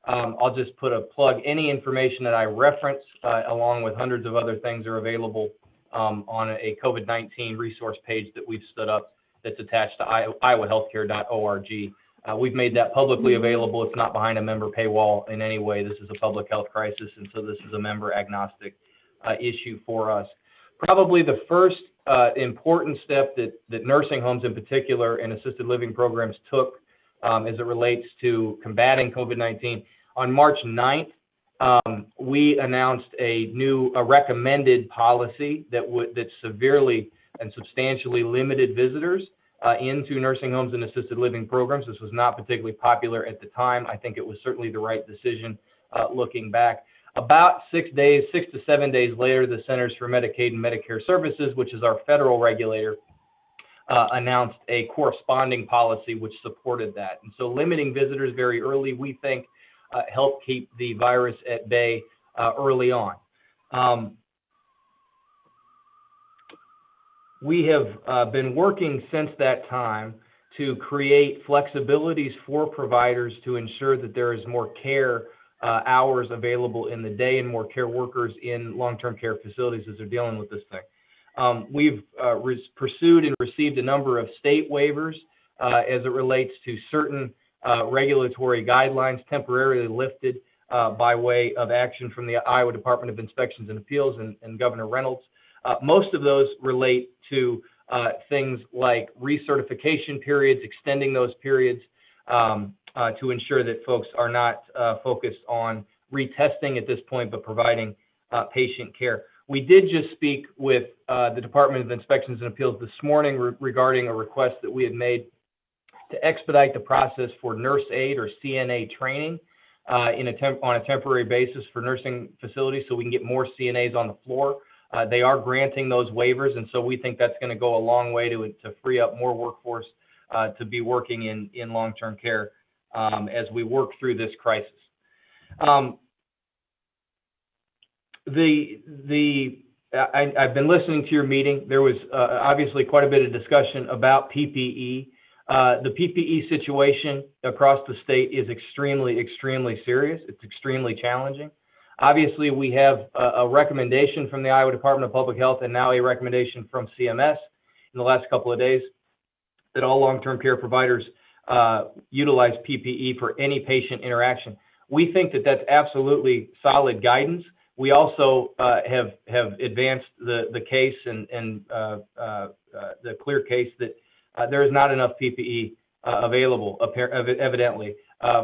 S14: I'll just put a plug. Any information that I reference, along with hundreds of other things, are available on a COVID-19 resource page that we've stood up that's attached to iowahealthcare.org. We've made that publicly available. It's not behind a member paywall in any way. This is a public health crisis, and so this is a member agnostic issue for us. Probably the first important step that nursing homes in particular and assisted living programs took as it relates to combating COVID-19. On March 9th, we announced a recommended policy that severely and substantially limited visitors into nursing homes and assisted living programs. This was not particularly popular at the time. I think it was certainly the right decision looking back. About 6 to 7 days later, the Centers for Medicaid and Medicare Services, which is our federal regulator, announced a corresponding policy which supported that. And so limiting visitors very early, we think, helped keep the virus at bay early on. We have been working since that time to create flexibilities for providers to ensure that there is more care hours available in the day and more care workers in long-term care facilities as they're dealing with this thing. We've pursued and received a number of state waivers as it relates to certain regulatory guidelines temporarily lifted by way of action from the Iowa Department of Inspections and Appeals and Governor Reynolds. Most of those relate to things like recertification periods, extending those periods to ensure that folks are not focused on retesting at this point, but providing patient care. We did just speak with the Department of Inspections and Appeals this morning regarding a request that we had made to expedite the process for nurse aide or CNA training on a temporary basis for nursing facilities so we can get more CNAs on the floor. They are granting those waivers, and so we think that's going to go a long way to free up more workforce to be working in long-term care as we work through this crisis. I've been listening to your meeting. There was obviously quite a bit of discussion about PPE. The PPE situation across the state is extremely, extremely serious. It's extremely challenging. Obviously, we have a recommendation from the Iowa Department of Public Health and now a recommendation from CMS in the last couple of days that all long-term care providers utilize PPE for any patient interaction. We think that that's absolutely solid guidance. We also have advanced the case and the clear case that there is not enough PPE available, evidently,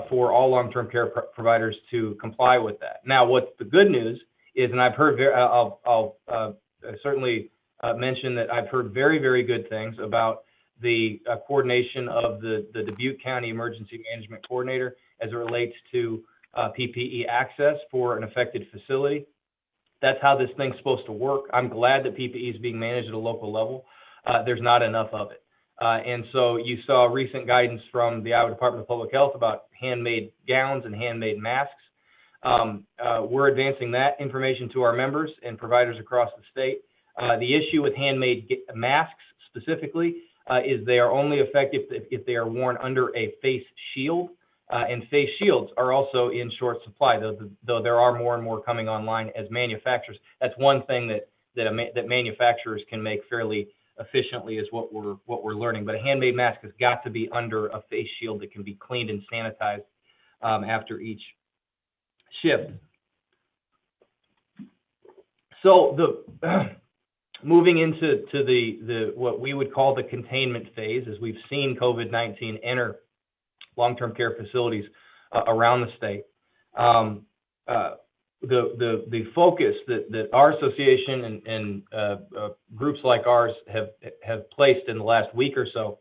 S14: for all long-term care providers to comply with that. Now, what's the good news is, and I've heard, I'll certainly mention that I've heard very, very good things about the coordination of the Dubuque County Emergency Management Coordinator as it relates to PPE access for an affected facility. That's how this thing's supposed to work. I'm glad that PPE is being managed at a local level. There's not enough of it. And so you saw recent guidance from the Iowa Department of Public Health about handmade gowns and handmade masks. We're advancing that information to our members and providers across the state. The issue with handmade masks specifically is they are only effective if they are worn under a face shield. And face shields are also in short supply, though there are more and more coming online as manufacturers. That's one thing that manufacturers can make fairly efficiently is what we're learning. But a handmade mask has got to be under a face shield that can be cleaned and sanitized after each shift. So moving into the what we would call the containment phase, as we've seen COVID-19 enter long-term care facilities around the state. The focus that our association and groups like ours have placed in the last week or so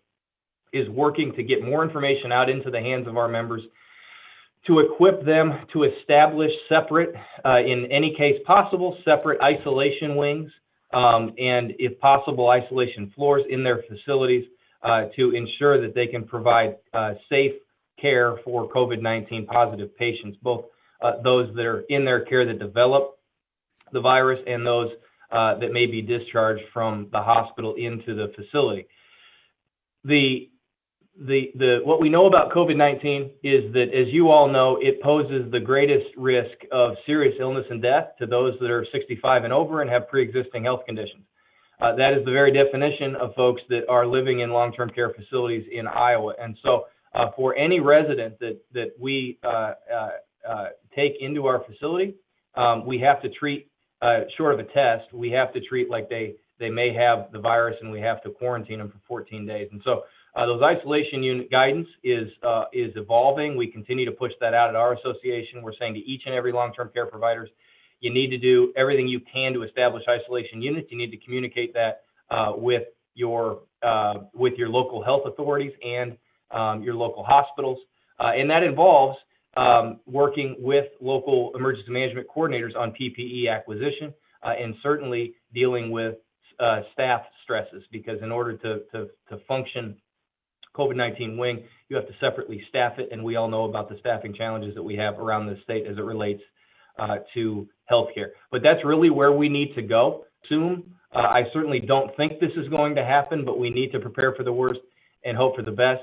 S14: is working to get more information out into the hands of our members, to equip them to establish separate, in any case possible, separate isolation wings, and if possible, isolation floors in their facilities to ensure that they can provide safe care for COVID-19 positive patients, both those that are in their care that develop the virus and those that may be discharged from the hospital into the facility. What we know about COVID-19 is that, as you all know, it poses the greatest risk of serious illness and death to those that are 65 and over and have pre-existing health conditions. That is the very definition of folks that are living in long-term care facilities in Iowa. And so for any resident that we take into our facility, we have to treat short of a test, we have to treat like they may have the virus, and we have to quarantine them for 14 days. And so those isolation unit guidance is evolving. We continue to push that out at our association. We're saying to each and every long-term care providers, you need to do everything you can to establish isolation units. You need to communicate that with your local health authorities and your local hospitals, and that involves working with local emergency management coordinators on PPE acquisition, and certainly dealing with staff stresses, because in order to function COVID-19 wing, you have to separately staff it, and we all know about the staffing challenges that we have around the state as it relates to healthcare. But that's really where we need to go soon. I certainly don't think this is going to happen, but we need to prepare for the worst and hope for the best.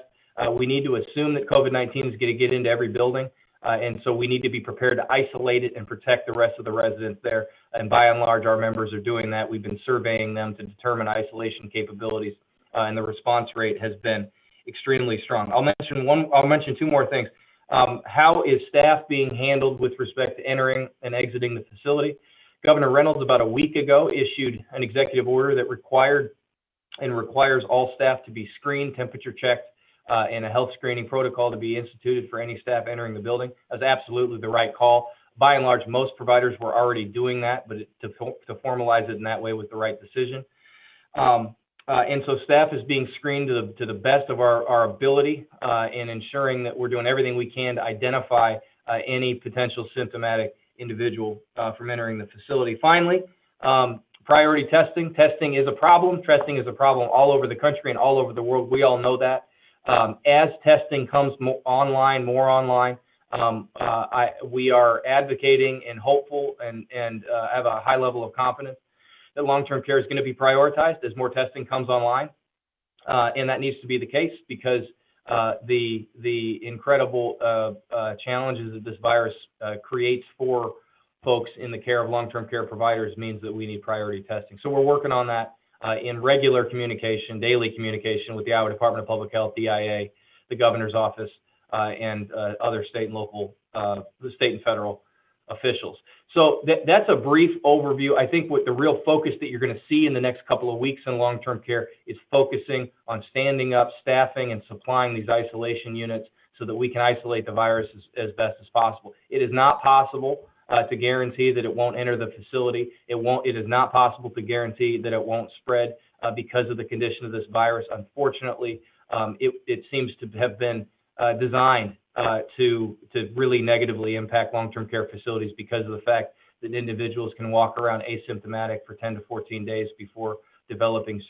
S14: We need to assume that COVID-19 is going to get into every building, and so we need to be prepared to isolate it and protect the rest of the residents there. And by and large, our members are doing that. We've been surveying them to determine isolation capabilities, and the response rate has been extremely strong. I'll mention two more things. How is staff being handled with respect to entering and exiting the facility? Governor Reynolds, about a week ago, issued an executive order that requires all staff to be screened, temperature checked, and a health screening protocol to be instituted for any staff entering the building. That's absolutely the right call. By and large, most providers were already doing that, but to formalize it in that way was the right decision. And so staff is being screened to the best of our ability in ensuring that we're doing everything we can to identify any potential symptomatic individual from entering the facility. Finally, priority testing. Testing is a problem. Testing is a problem all over the country and all over the world. We all know that. As testing comes more online, we are advocating and hopeful and have a high level of confidence that long-term care is going to be prioritized as more testing comes online. And that needs to be the case because the incredible challenges that this virus creates for folks in the care of long-term care providers means that we need priority testing. So we're working on that in regular communication, daily communication with the Iowa Department of Public Health, DIA, the governor's office, and other state and local, the state and federal officials. So that's a brief overview. I think what the real focus that you're going to see in the next couple of weeks in long-term care is focusing on standing up, staffing, and supplying these isolation units so that we can isolate the virus as best as possible. It is not possible to guarantee that it won't enter the facility. It is not possible to guarantee that it won't spread because of the condition of this virus. Unfortunately, it seems to have been designed to really negatively impact long-term care facilities because of the fact that individuals can walk around asymptomatic for 10 to 14 days before developing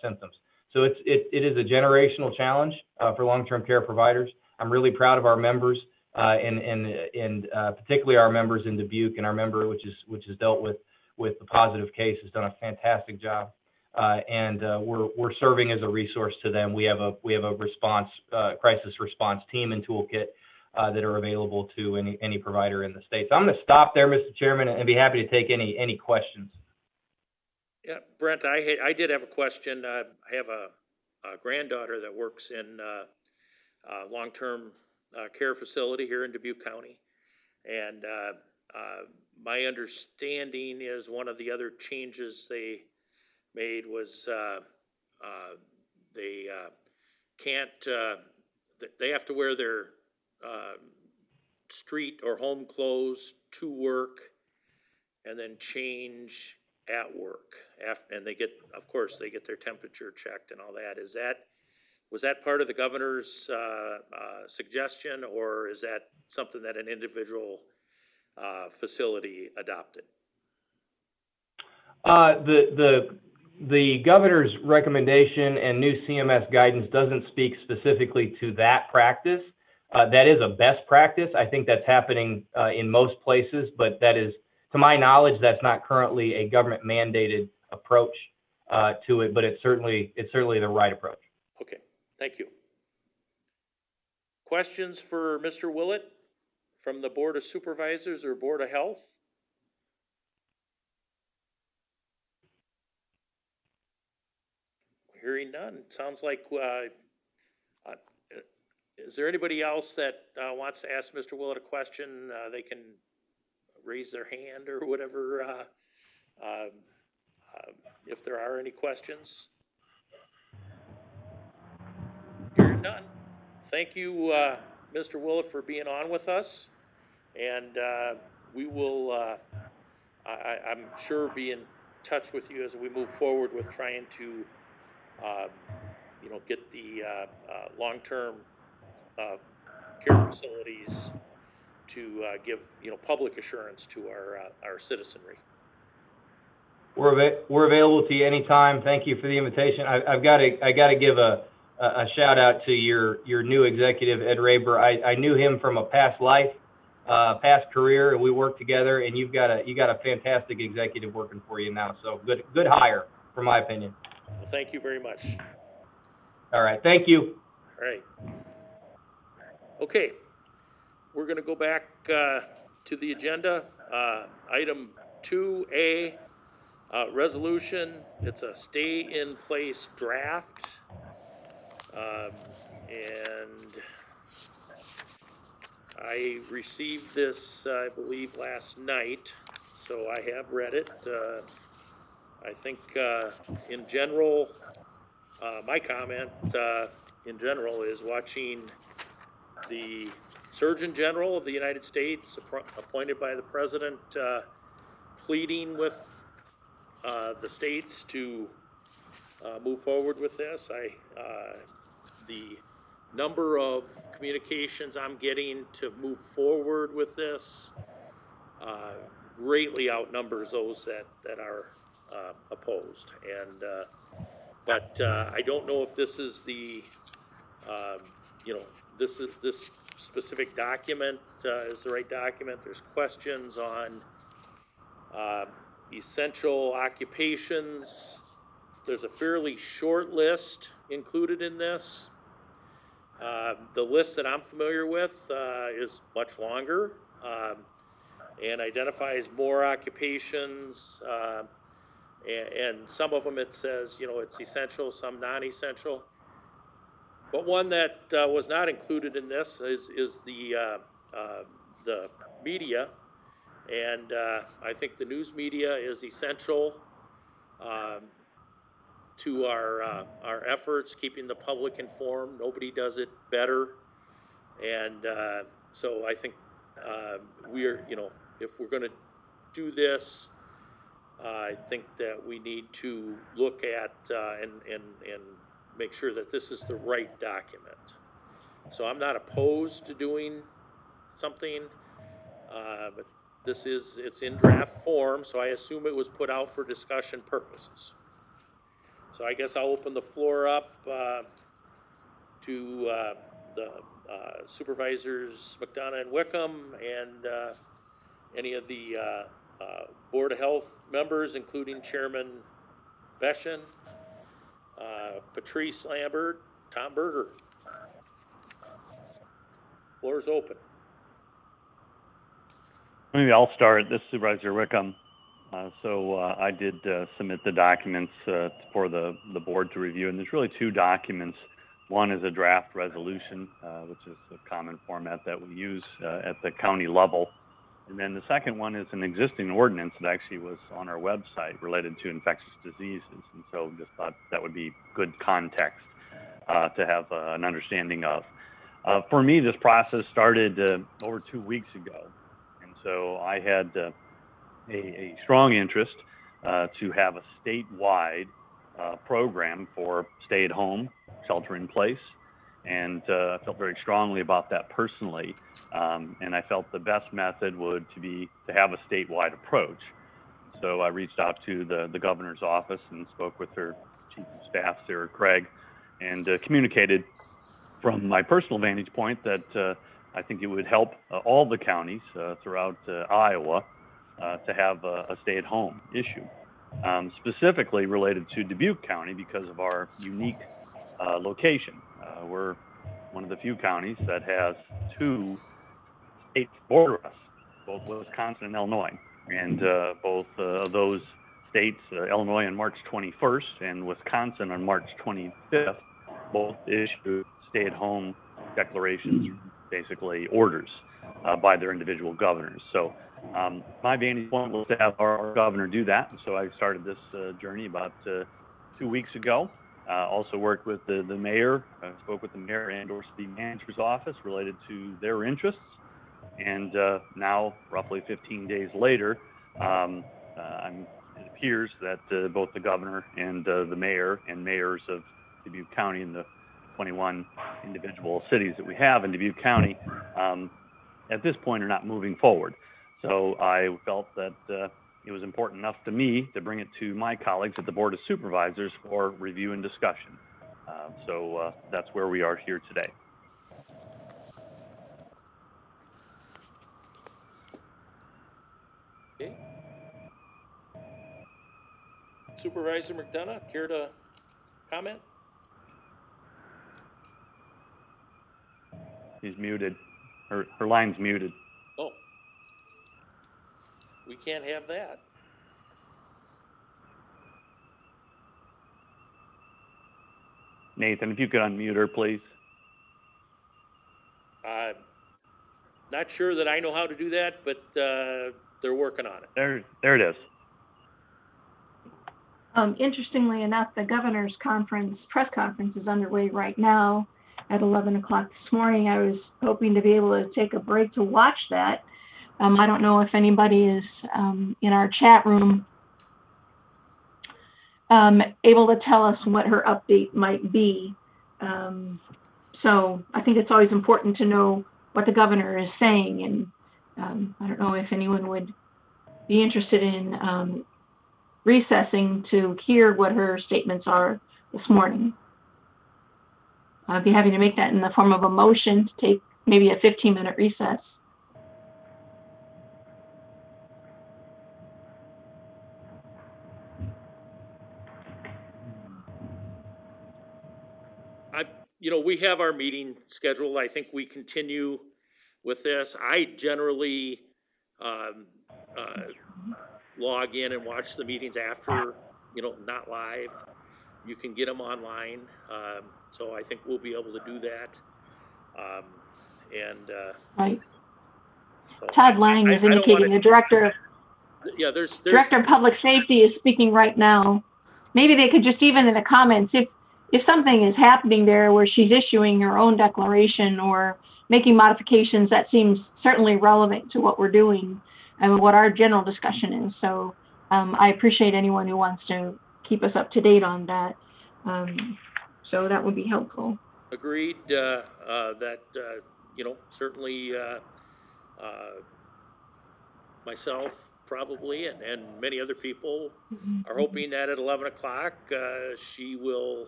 S14: symptoms. So it is a generational challenge for long-term care providers. I'm really proud of our members and particularly our members in Dubuque, and our member which is dealt with the positive case has done a fantastic job. And we're serving as a resource to them. We have a crisis response team and toolkit that are available to any provider in the state. So I'm going to stop there, Mr. Chairman, and be happy to take any questions.
S2: Yeah, Brent, I did have a question. I have a granddaughter that works in a long-term care facility here in Dubuque County, and my understanding is one of the other changes they made was they can't, they have to wear their street or home clothes to work and then change at work. And they get, of course, they get their temperature checked and all that. Was that part of the governor's suggestion, or is that something that an individual facility adopted? The governor's recommendation and new CMS guidance doesn't speak specifically to that practice. That is a best practice. I think that's happening in most places, but that is, to my knowledge, that's not currently a government mandated approach to it, but it's certainly the right approach. Okay, thank you. Questions for Mr. Willett from the Board of Supervisors or Board of Health? Hearing none. Sounds like, is there anybody else that wants to ask Mr. Willett a question? They can raise their hand or whatever If there are any questions, hearing none. Thank you, Mr. Willett, for being on with us, and we will, I'm sure, be in touch with you as we move forward with trying to, get the long-term care facilities to give, public assurance to our citizenry.
S14: We're available to you anytime. Thank you for the invitation. I got to give a shout out to your new executive, Ed Raber. I knew him from a past life, past career, and we worked together. And you got a fantastic executive working for you now. So good hire, from my opinion.
S2: Well, thank you very much.
S14: All right, thank you.
S2: All right. Okay, we're going to go back to the agenda. Item 2A. Resolution, it's a stay-in-place draft, and I received this, I believe, last night, so I have read it. I think in general, my comment in general is watching the Surgeon General of the United States, appointed by the President, pleading with the states to move forward with this. The number of communications I'm getting to move forward with this greatly outnumbers those that are opposed. And but I don't know if this is the this specific document is the right document. There's questions on essential occupations. There's a fairly short list included in this. The list that I'm familiar with is much longer and identifies more occupations, and some of them it says, it's essential, some non-essential. But one that was not included in this is the media. And I think the news media is essential to our efforts, keeping the public informed. Nobody does it better. And so I think we're, if we're going to do this, I think that we need to look at and make sure that this is the right document. So I'm not opposed to doing something, but it's in draft form, so I assume it was put out for discussion purposes. So I guess I'll open the floor up to the Supervisors McDonough and Wickham and any of the Board of Health members, including Chairman Beshen, Patrice Lambert, Tom Berger. Floor is open.
S9: Maybe I'll start. This is Supervisor Wickham. So I did submit the documents for the board to review, and there's really two documents. One is a draft resolution, which is a common format that we use at the county level. And then the second one is an existing ordinance that actually was on our website related to infectious diseases. And so just thought that would be good context to have an understanding of. For me, this process started over 2 weeks ago. So I had a strong interest to have a statewide program for stay-at-home, shelter-in-place, and I felt very strongly about that personally. And I felt the best method would be to have a statewide approach. So I reached out to the governor's office and spoke with her chief of staff, Sarah Craig, and communicated from my personal vantage point that I think it would help all the counties throughout Iowa to have a stay-at-home issue, specifically related to Dubuque County because of our unique location. We're one of the few counties that has two states border us, both Wisconsin and Illinois. And both of those states, Illinois on March 21st and Wisconsin on March 25th, both issued stay-at-home declarations, basically orders by their individual governors. So My vantage point was to have our governor do that, and so I started this journey about 2 weeks ago. Also worked with the mayor, spoke with the mayor and or city manager's office related to their interests. And now, roughly 15 days later, it appears that both the governor and the mayor and mayors of Dubuque County and the 21 individual cities that we have in Dubuque County at this point are not moving forward. So I felt that it was important enough to me to bring it to my colleagues at the Board of Supervisors for review and discussion. So that's where we are here today.
S2: Okay. Supervisor McDonough, care to comment?
S9: She's muted. Her line's muted.
S2: Oh. We can't have that.
S9: Nathan, if you could unmute her, please.
S2: Not sure that I know how to do that, but they're working on it.
S9: There it is.
S3: Interestingly enough, the governor's press conference is underway right now at 11 o'clock this morning. I was hoping to be able to take a break to watch that. I don't know if anybody is in our chat room able to tell us what her update might be. So I think it's always important to know what the governor is saying, and I don't know if anyone would be interested in recessing to hear what her statements are this morning. I'd be happy to make that in the form of a motion to take maybe a 15-minute recess.
S2: We have our meeting scheduled. I think we continue with this. I generally log in and watch the meetings after, not live. You can get them online. So I think we'll be able to do that.
S3: Right.
S2: So
S3: Todd Lang is indicating the director of Public Safety is speaking right now. Maybe they could just, even in the comments, if something is happening there where she's issuing her own declaration or making modifications, that seems certainly relevant to what we're doing and what our general discussion is. So I appreciate anyone who wants to keep us up to date on that. So that would be helpful.
S2: Agreed that, certainly myself probably and many other people are hoping that at 11 o'clock she will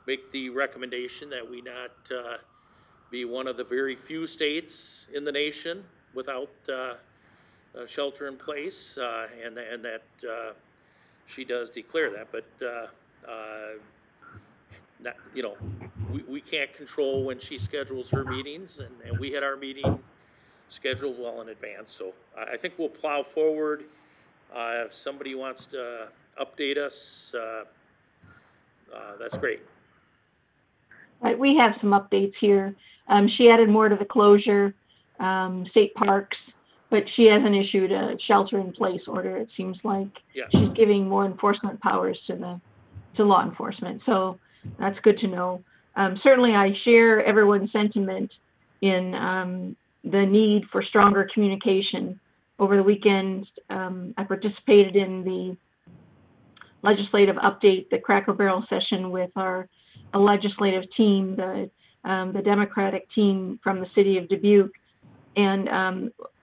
S2: make the recommendation that we not be one of the very few states in the nation without shelter in place, and that she does declare that. But we can't control when she schedules her meetings, and we had our meeting scheduled well in advance. So I think we'll plow forward. If somebody wants to update us, that's great.
S3: Right, we have some updates here. She added more to the closure, state parks, but she hasn't issued a shelter-in-place order. It seems like she's giving more enforcement powers to law enforcement. So that's good to know. Certainly, I share everyone's sentiment in the need for stronger communication. Over the weekend, I participated in the legislative update, the Cracker Barrel session with our legislative team, the Democratic team from the city of Dubuque. And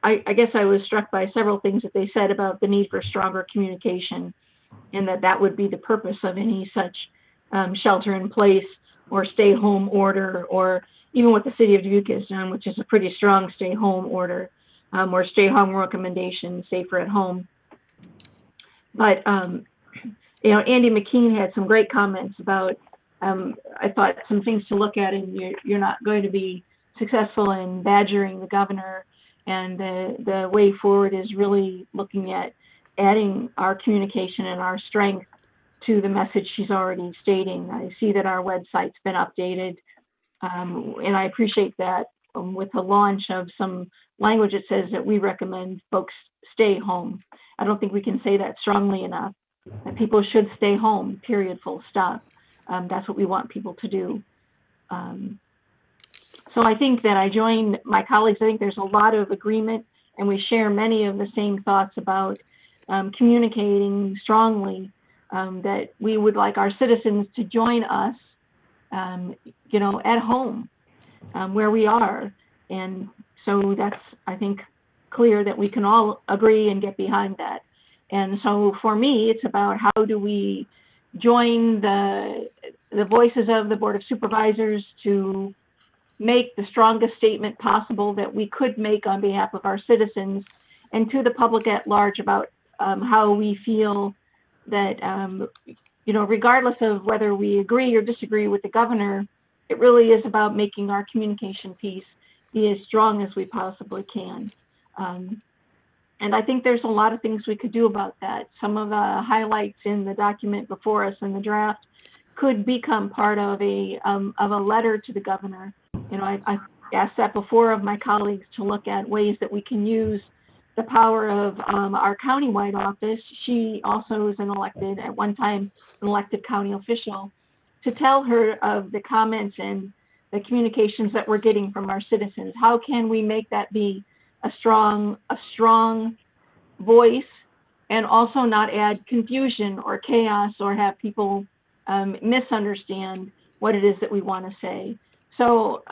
S3: I guess I was struck by several things that they said about the need for stronger communication, and that would be the purpose of any such shelter in place or stay home order, or even what the city of Dubuque has done, which is a pretty strong stay home order, or stay home recommendation, safer at home. But Andy McKean had some great comments about, I thought, some things to look at, and you're not going to be successful in badgering the governor, and the way forward is really looking at adding our communication and our strength to the message she's already stating. I see that our website's been updated, and I appreciate that. with the launch of some language that says that we recommend folks stay home. I don't think we can say that strongly enough, that people should stay home, period, full stop. That's what we want people to do. So I think that I join my colleagues. I think there's a lot of agreement, and we share many of the same thoughts about communicating strongly that we would like our citizens to join us, at home where we are. And so that's, I think, clear that we can all agree and get behind that. And so for me, it's about how do we join the voices of the Board of Supervisors to make the strongest statement possible that we could make on behalf of our citizens and to the public at large about how we feel that, regardless of whether we agree or disagree with the governor, it really is about making our communication piece be as strong as we possibly can. And I think there's a lot of things we could do about that. Some of the highlights in the document before us in the draft could become part of a letter to the governor. I asked that before of my colleagues to look at ways that we can use the power of our countywide office. She also is at one time, an elected county official, to tell her of the comments and the communications that we're getting from our citizens. How can we make that be a strong voice and also not add confusion or chaos or have people misunderstand what it is that we want to say? So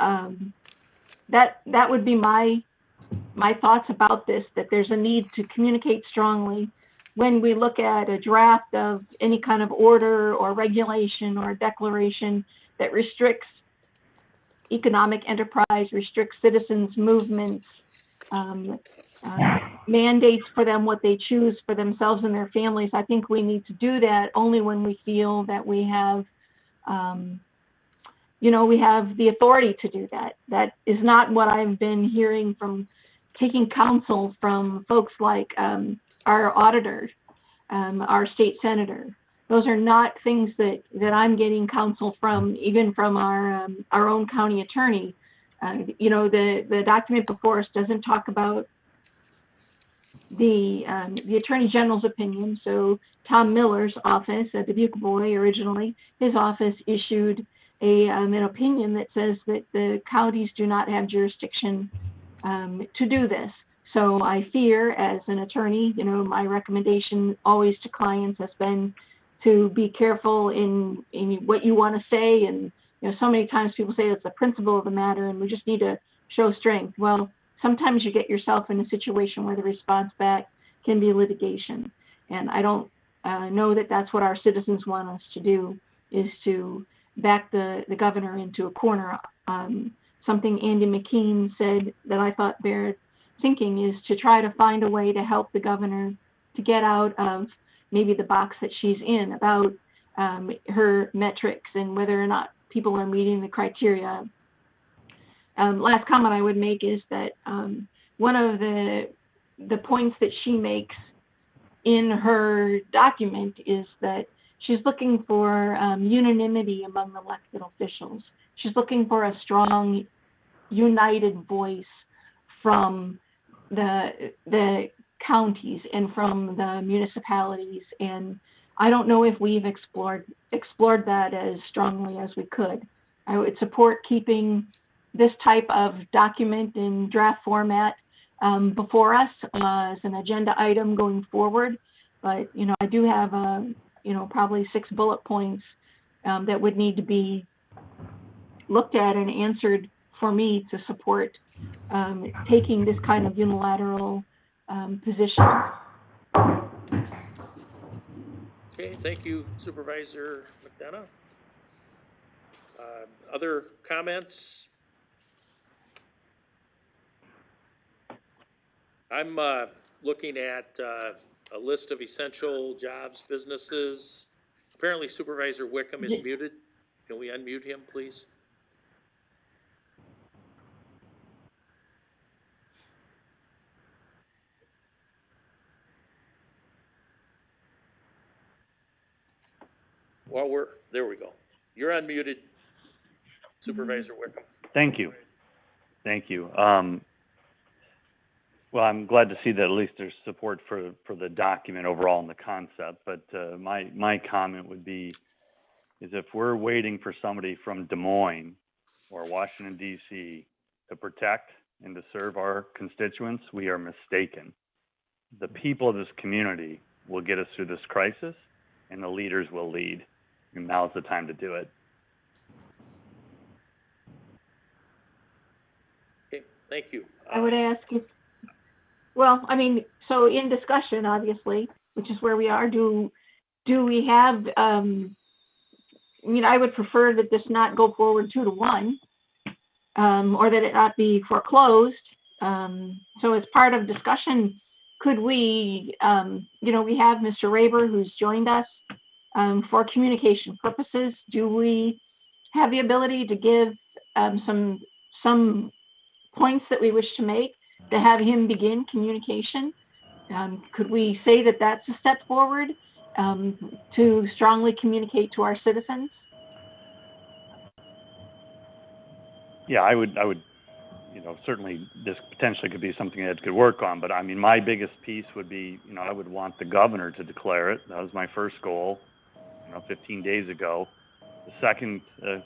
S3: that would be my thoughts about this, that there's a need to communicate strongly when we look at a draft of any kind of order or regulation or declaration that restricts economic enterprise, restricts citizens' movements, mandates for them what they choose for themselves and their families. I think we need to do that only when we feel that we have we have the authority to do that. That is not what I've been hearing from taking counsel from folks like our auditor, our state senator. Those are not things that I'm getting counsel from, even from our own county attorney. The document before us doesn't talk about the Attorney General's opinion. So Tom Miller's office, a Dubuque boy originally, his office issued an opinion that says that the counties do not have jurisdiction to do this. So I fear, as an attorney, my recommendation always to clients has been to be careful in what you want to say. And so many times people say it's the principle of the matter and we just need to show strength. Well, sometimes you get yourself in a situation where the response back can be litigation. And I don't know that that's what our citizens want us to do, is to back the governor into a corner. Something Andy McKean said that I thought bear thinking is to try to find a way to help the governor to get out of maybe the box that she's in about her metrics and whether or not people are meeting the criteria. Last comment I would make is that one of the points that she makes in her document is that she's looking for unanimity among elected officials. She's looking for a strong, united voice from the counties and from the municipalities. And I don't know if we've explored that as strongly as we could. I would support keeping this type of document in draft format before us as an agenda item going forward. But, I do have, probably 6 bullet points that would need to be looked at and answered for me to support taking this kind of unilateral position.
S2: Okay, thank you, Supervisor McDonough. Other comments? I'm looking at a list of essential jobs, businesses. Apparently Supervisor Wickham is muted. Can we unmute him, please? Well, there we go. You're unmuted, Supervisor Wickham.
S9: Thank you. Thank you. Well, I'm glad to see that at least there's support for the document overall and the concept. But my comment would be is if we're waiting for somebody from Des Moines or Washington, D.C. to protect and to serve our constituents, we are mistaken. The people of this community will get us through this crisis, and the leaders will lead. And now's the time to do it.
S2: Okay, thank you.
S3: I would ask if, well, I mean, so in discussion, obviously, which is where we are, do we have, I mean, I would prefer that this not go forward 2-1, or that it not be foreclosed. So as part of discussion, could we, we have Mr. Raber who's joined us for communication purposes. Do we have the ability to give some points that we wish to make, to have him begin communication? Could we say that that's a step forward to strongly communicate to our citizens?
S9: Yeah, I would, certainly this potentially could be something that could work on, but I mean, my biggest piece would be, I would want the governor to declare it. That was my first goal, 15 days ago. The second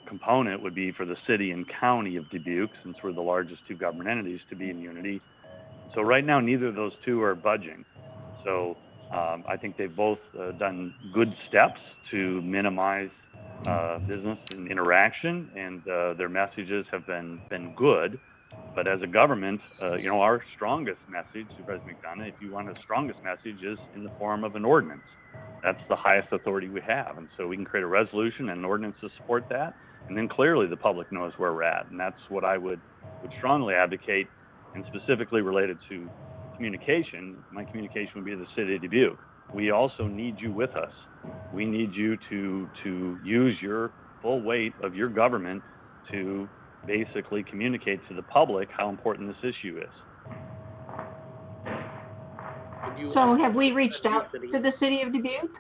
S9: component would be for the city and county of Dubuque, since we're the largest two government entities, to be in unity. So right now, neither of those two are budging. So I think they've both done good steps to minimize business and interaction, and their messages have been good. But as a government, our strongest message, Supervisor McDonough, if you want a strongest message, is in the form of an ordinance. That's the highest authority we have. And so we can create a resolution and an ordinance to support that. And then clearly the public knows where we're at. And that's what I would strongly advocate, and specifically related to communication. My communication would be to the city of Dubuque. We also need you with us. We need you to use your full weight of your government to basically communicate to the public how important this issue is.
S3: So have we reached out to the city of Dubuque?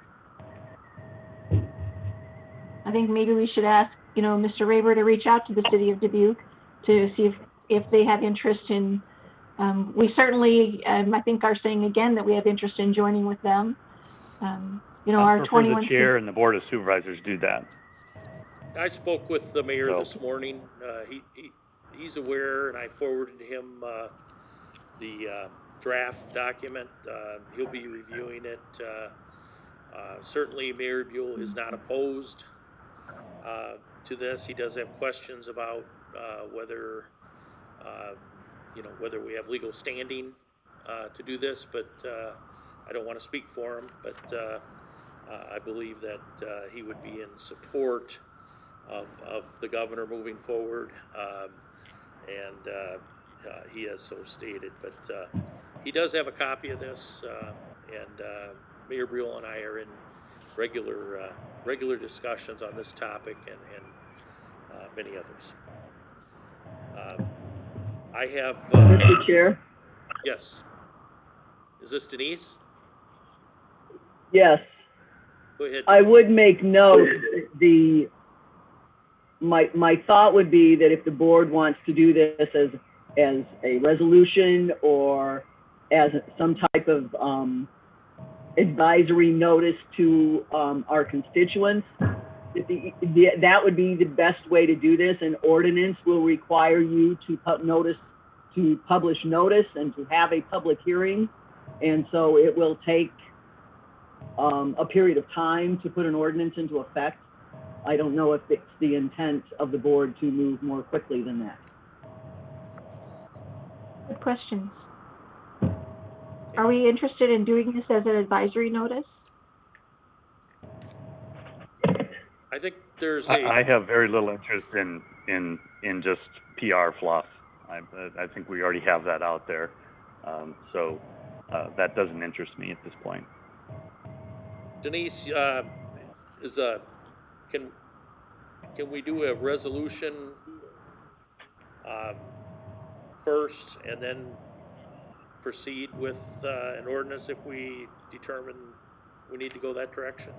S3: I think maybe we should ask, Mr. Raber to reach out to the city of Dubuque to see if they have interest in, we certainly, I think, are saying again that we have interest in joining with them. Our 21.
S9: The chair and the board of supervisors do that.
S2: I spoke with the mayor this morning. He's aware, and I forwarded him the draft document. He'll be reviewing it. Certainly, Mayor Buell is not opposed to this. He does have questions about whether we have legal standing to do this, but I don't want to speak for him. But I believe that he would be in support of the governor moving forward, and he has so stated. But he does have a copy of this, and Mayor Buell and I are in regular discussions on this topic and many others. I have.
S15: Mr. Chair?
S2: Yes. Is this Denise?
S15: Yes.
S2: Go ahead, Denise.
S15: I would make note my thought would be that if the board wants to do this as a resolution or as some type of advisory notice to our constituents, that would be the best way to do this. An ordinance will require you to publish notice and to have a public hearing, and so it will take a period of time to put an ordinance into effect. I don't know if it's the intent of the board to move more quickly than that.
S3: Good questions. Are we interested in doing this as an advisory notice?
S2: I think there's
S9: I have very little interest in just PR fluff. I think we already have that out there, so that doesn't interest me at this point.
S2: Denise, can we do a resolution first and then proceed with an ordinance if we determine we need to go that direction?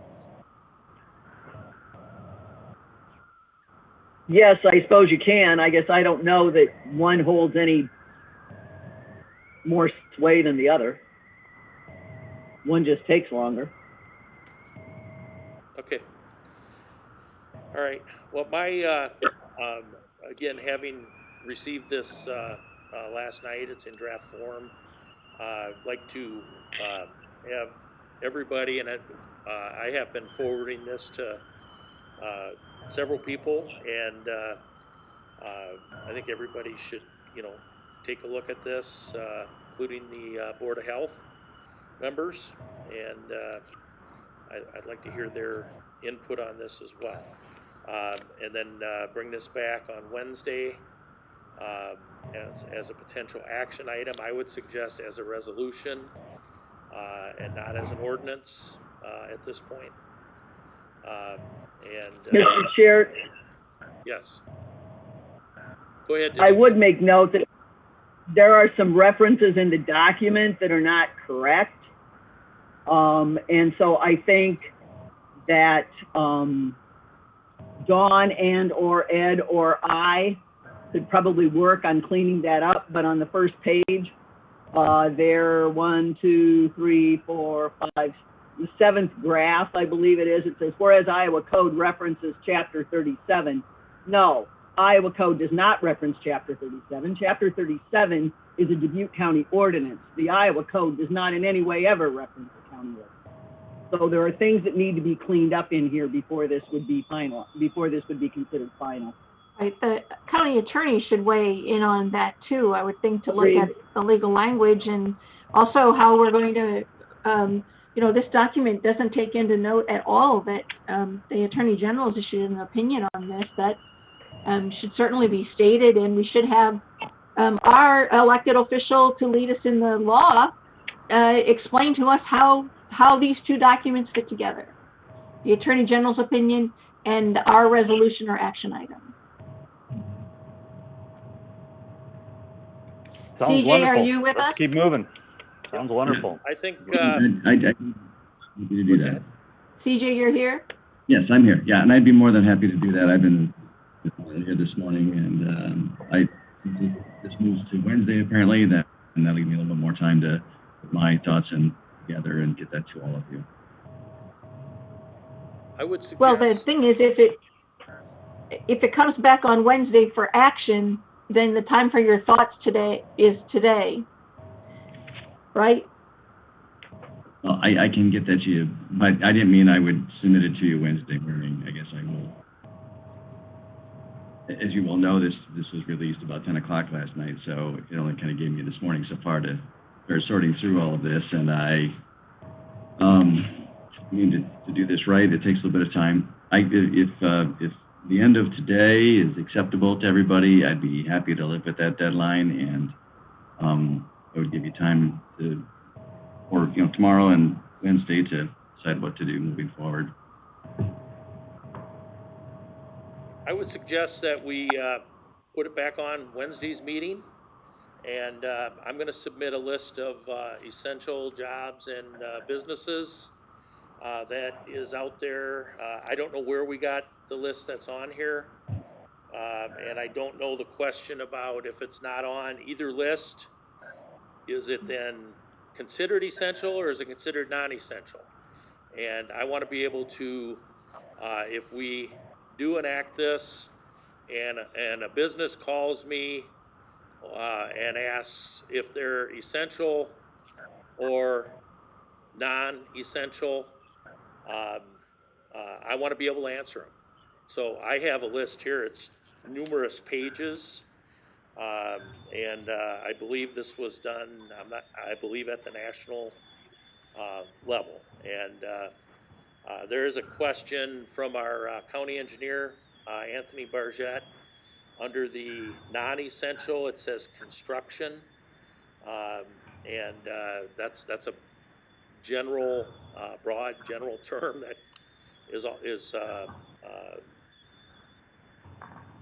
S15: Yes, I suppose you can. I guess I don't know that one holds any more sway than the other. One just takes longer.
S2: Okay. All right. Well, my, again, having received this last night, it's in draft form. I'd like to have everybody, and I have been forwarding this to several people, and I think everybody should, take a look at this, including the Board of Health members, and I'd like to hear their input on this as well. And then bring this back on Wednesday as a potential action item. I would suggest as a resolution and not as an ordinance at this point.
S15: Mr. Chair.
S2: Yes. Go ahead, Denise.
S15: I would make note that there are some references in the document that are not correct. And so I think that Dawn and or Ed or I could probably work on cleaning that up. But on the first page, there 1, 2, 3, 4, 5, the 7th graph, I believe it is. It says, whereas Iowa Code references Chapter 37. No, Iowa Code does not reference Chapter 37. Chapter 37 is a Dubuque County ordinance. The Iowa Code does not in any way ever reference the county ordinance. So there are things that need to be cleaned up in here before this would be final, before this would be considered final.
S3: Right. The county attorney should weigh in on that too, I would think, to look at the legal language and also how we're going to, this document doesn't take into note at all that the Attorney General has issued an opinion on this that should certainly be stated, and we should have our elected official to lead us in the law explain to us how these two documents fit together, the Attorney General's opinion and our resolution or action item.
S9: Sounds
S3: CJ,
S9: wonderful.
S3: are you with
S9: Let's
S3: us?
S9: keep moving. Sounds wonderful.
S2: I think.
S16: I'd be happy to do that.
S3: CJ, you're here?
S16: Yes, I'm here. Yeah, and I'd be more than happy to do that. I've been here this morning, and this moves to Wednesday apparently, and that'll give me a little bit more time to put my thoughts together and get that to all of you.
S2: I would suggest.
S3: Well, the thing is, if it comes back on Wednesday for action, then the time for your thoughts today is today, right?
S16: Well, I can get that to you, but I didn't mean I would submit it to you Wednesday morning. I guess I will. As you well know, this was released about 10 o'clock last night, so it only kind of gave me this morning so far to start sorting through all of this, and I mean to do this right. It takes a little bit of time. If the end of today is acceptable to everybody, I'd be happy to live with that deadline, and it would give you time to, or tomorrow and Wednesday to decide what to do moving forward.
S2: I would suggest that we put it back on Wednesday's meeting, and I'm going to submit a list of essential jobs and businesses that is out there. I don't know where we got the list that's on here, and I don't know the question about if it's not on either list, is it then considered essential or is it considered non-essential? And I want to be able to, if we do enact this and a business calls me and asks if they're essential or non-essential, I want to be able to answer them. So I have a list here. It's numerous pages, and I believe this was done, I believe at the national level. And there is a question from our county engineer, Anthony Bargett. Under the non-essential, it says construction, and that's a general, broad general term that is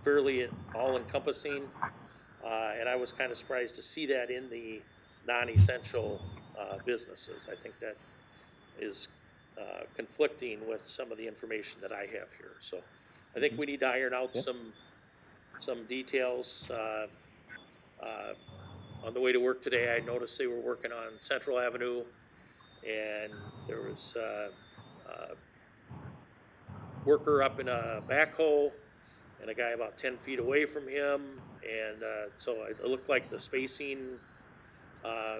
S2: fairly all-encompassing, and I was kind of surprised to see that in the non-essential businesses. I think that is conflicting with some of the information that I have here. So I think we need to iron out some some details. On the way to work today, I noticed they were working on Central Avenue, and there was a worker up in a backhoe and a guy about 10 feet away from him, and so it looked like the spacing,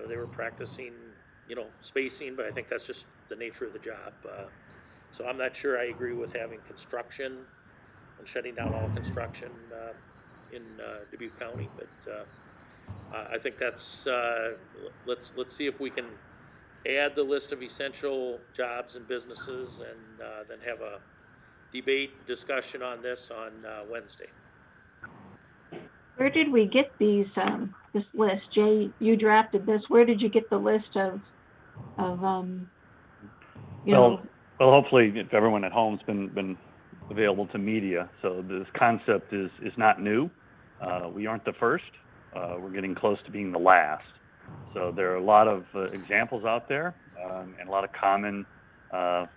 S2: they were practicing, spacing, but I think that's just the nature of the job. So I'm not sure I agree with having construction and shutting down all construction in Dubuque County, but I think that's, let's see if we can add the list of essential jobs and businesses, and then have a debate, discussion on this on Wednesday.
S3: Where did we get these, this list? Jay, you drafted this. Where did you get the list of
S9: Well, hopefully if everyone at home's been available to media. So this concept is not new. We aren't the first. We're getting close to being the last. So there are a lot of examples out there, and a lot of common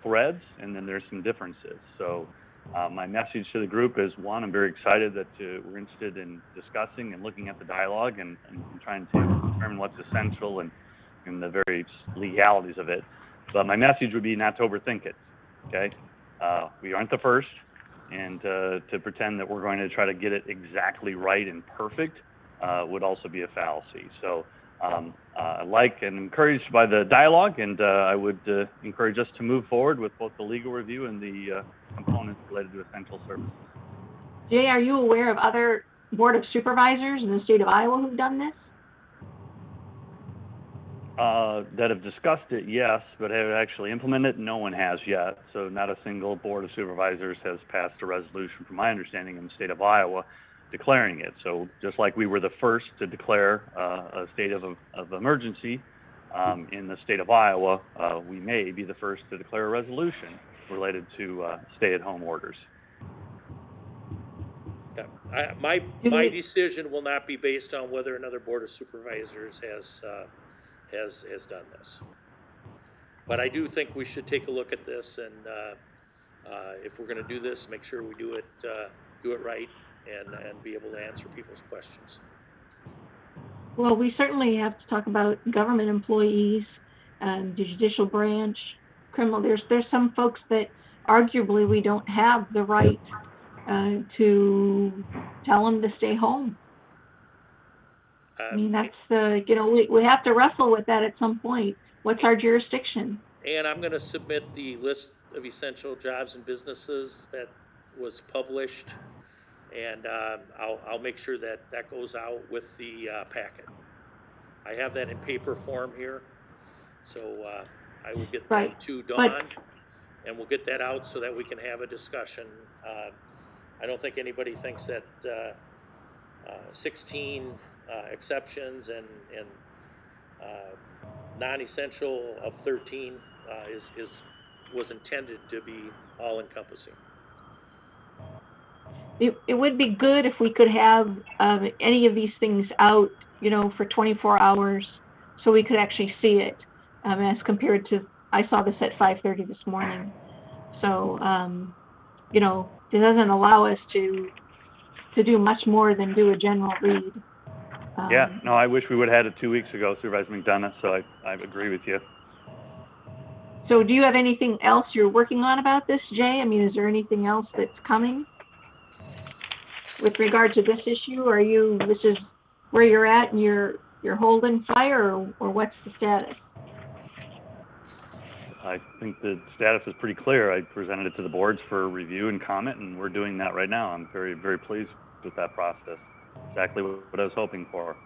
S9: threads, and then there's some differences. So my message to the group is, one, I'm very excited that we're interested in discussing and looking at the dialogue and trying to determine what's essential and the very legalities of it. But my message would be not to overthink it, okay? We aren't the first, and to pretend that we're going to try to get it exactly right and perfect would also be a fallacy. So I like and encouraged by the dialogue, and I would encourage us to move forward with both the legal review and the components related to essential services.
S3: Jay, are you aware of other Board of Supervisors in the state of Iowa who've done this?
S9: That have discussed it, yes, but have actually implemented it, no one has yet. So not a single Board of Supervisors has passed a resolution, from my understanding, in the state of Iowa declaring it. So just like we were the first to declare a state of emergency in the state of Iowa, we may be the first to declare a resolution related to stay-at-home orders.
S2: Yeah, my decision will not be based on whether another Board of Supervisors has done this. But I do think we should take a look at this, and if we're going to do this, make sure we do it right and be able to answer people's questions.
S3: Well, we certainly have to talk about government employees, the judicial branch, criminal. There's some folks that arguably we don't have the right to tell them to stay home. I mean, that's we have to wrestle with that at some point. What's our jurisdiction?
S2: And I'm going to submit the list of essential jobs and businesses that was published, and I'll make sure that goes out with the packet. I have that in paper form here, so I will get that to Dawn, and we'll get that out so that we can have a discussion. I don't think anybody thinks that 16 exceptions and non-essential of 13 was intended to be all-encompassing.
S3: It would be good if we could have any of these things out, for 24 hours, so we could actually see it, as compared to, I saw this at 5:30 this morning. So, it doesn't allow us to do much more than do a general read.
S9: I wish we would have had it 2 weeks ago, Supervisor McDonough, so I agree with you.
S3: So do you have anything else you're working on about this, Jay? I mean, is there anything else that's coming with regard to this issue? Or this is where you're at and you're holding fire, or what's the status?
S9: I think the status is pretty clear. I presented it to the boards for review and comment, and we're doing that right now. I'm very, very pleased with that process. Exactly what I was hoping for.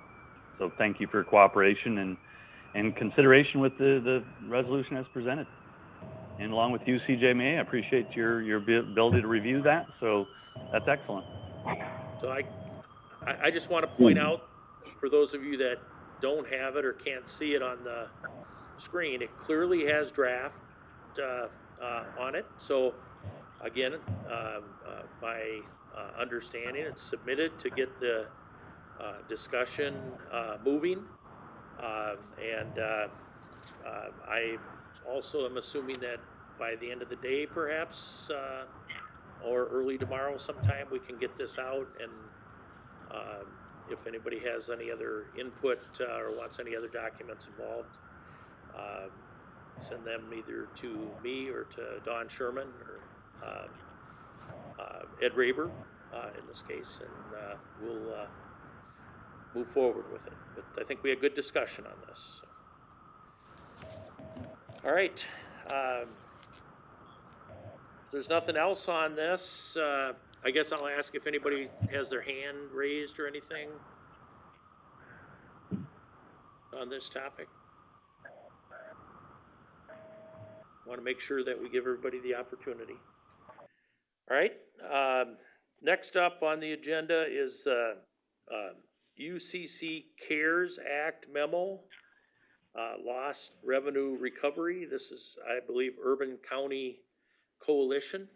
S9: So thank you for your cooperation and consideration with the resolution as presented. And along with you, CJMA, I appreciate your ability to review that. So that's excellent.
S2: So I just want to point out, for those of you that don't have it or can't see it on the screen, it clearly has draft on it. So again, my understanding, it's submitted to get the discussion moving, and I also am assuming that by the end of the day, perhaps, or early tomorrow sometime, we can get this out and If anybody has any other input or wants any other documents involved, send them either to me or to Don Sherman or Ed Raber in this case, and we'll move forward with it. But I think we had good discussion on this. So. All right. If there's nothing else on this, I guess I'll ask if anybody has their hand raised or anything on this topic. Want to make sure that we give everybody the opportunity. All right. Next up on the agenda is UCC CARES Act memo, lost revenue recovery. This is, I believe, Urban County Coalition.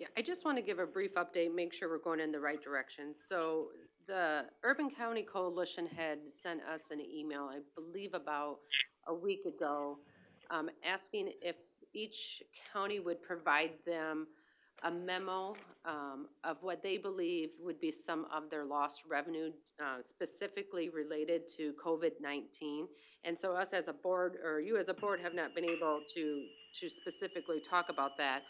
S17: Yeah, I just want to give a brief update, make sure we're going in the right direction. So the Urban County Coalition had sent us an email, I believe about a week ago, asking if each county would provide them a memo of what they believe would be some of their lost revenue, specifically related to COVID-19. And so us as a board, or you as a board, have not been able to specifically talk about that.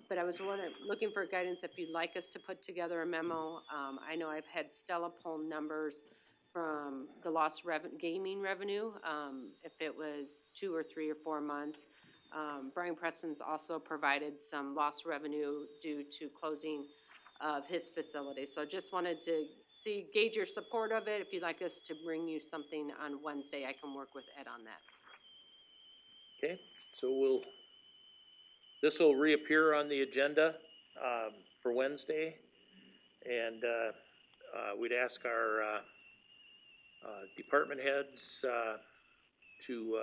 S17: But I was looking for guidance if you'd like us to put together a memo. I know I've had Stella pull numbers from the lost gaming revenue, if it was 2 or 3 or 4 months. Brian Preston's also provided some lost revenue due to closing of his facility. So just wanted to gauge your support of it. If you'd like us to bring you something on Wednesday, I can work with Ed on that.
S2: Okay, so this will reappear on the agenda for Wednesday, and we'd ask our department heads to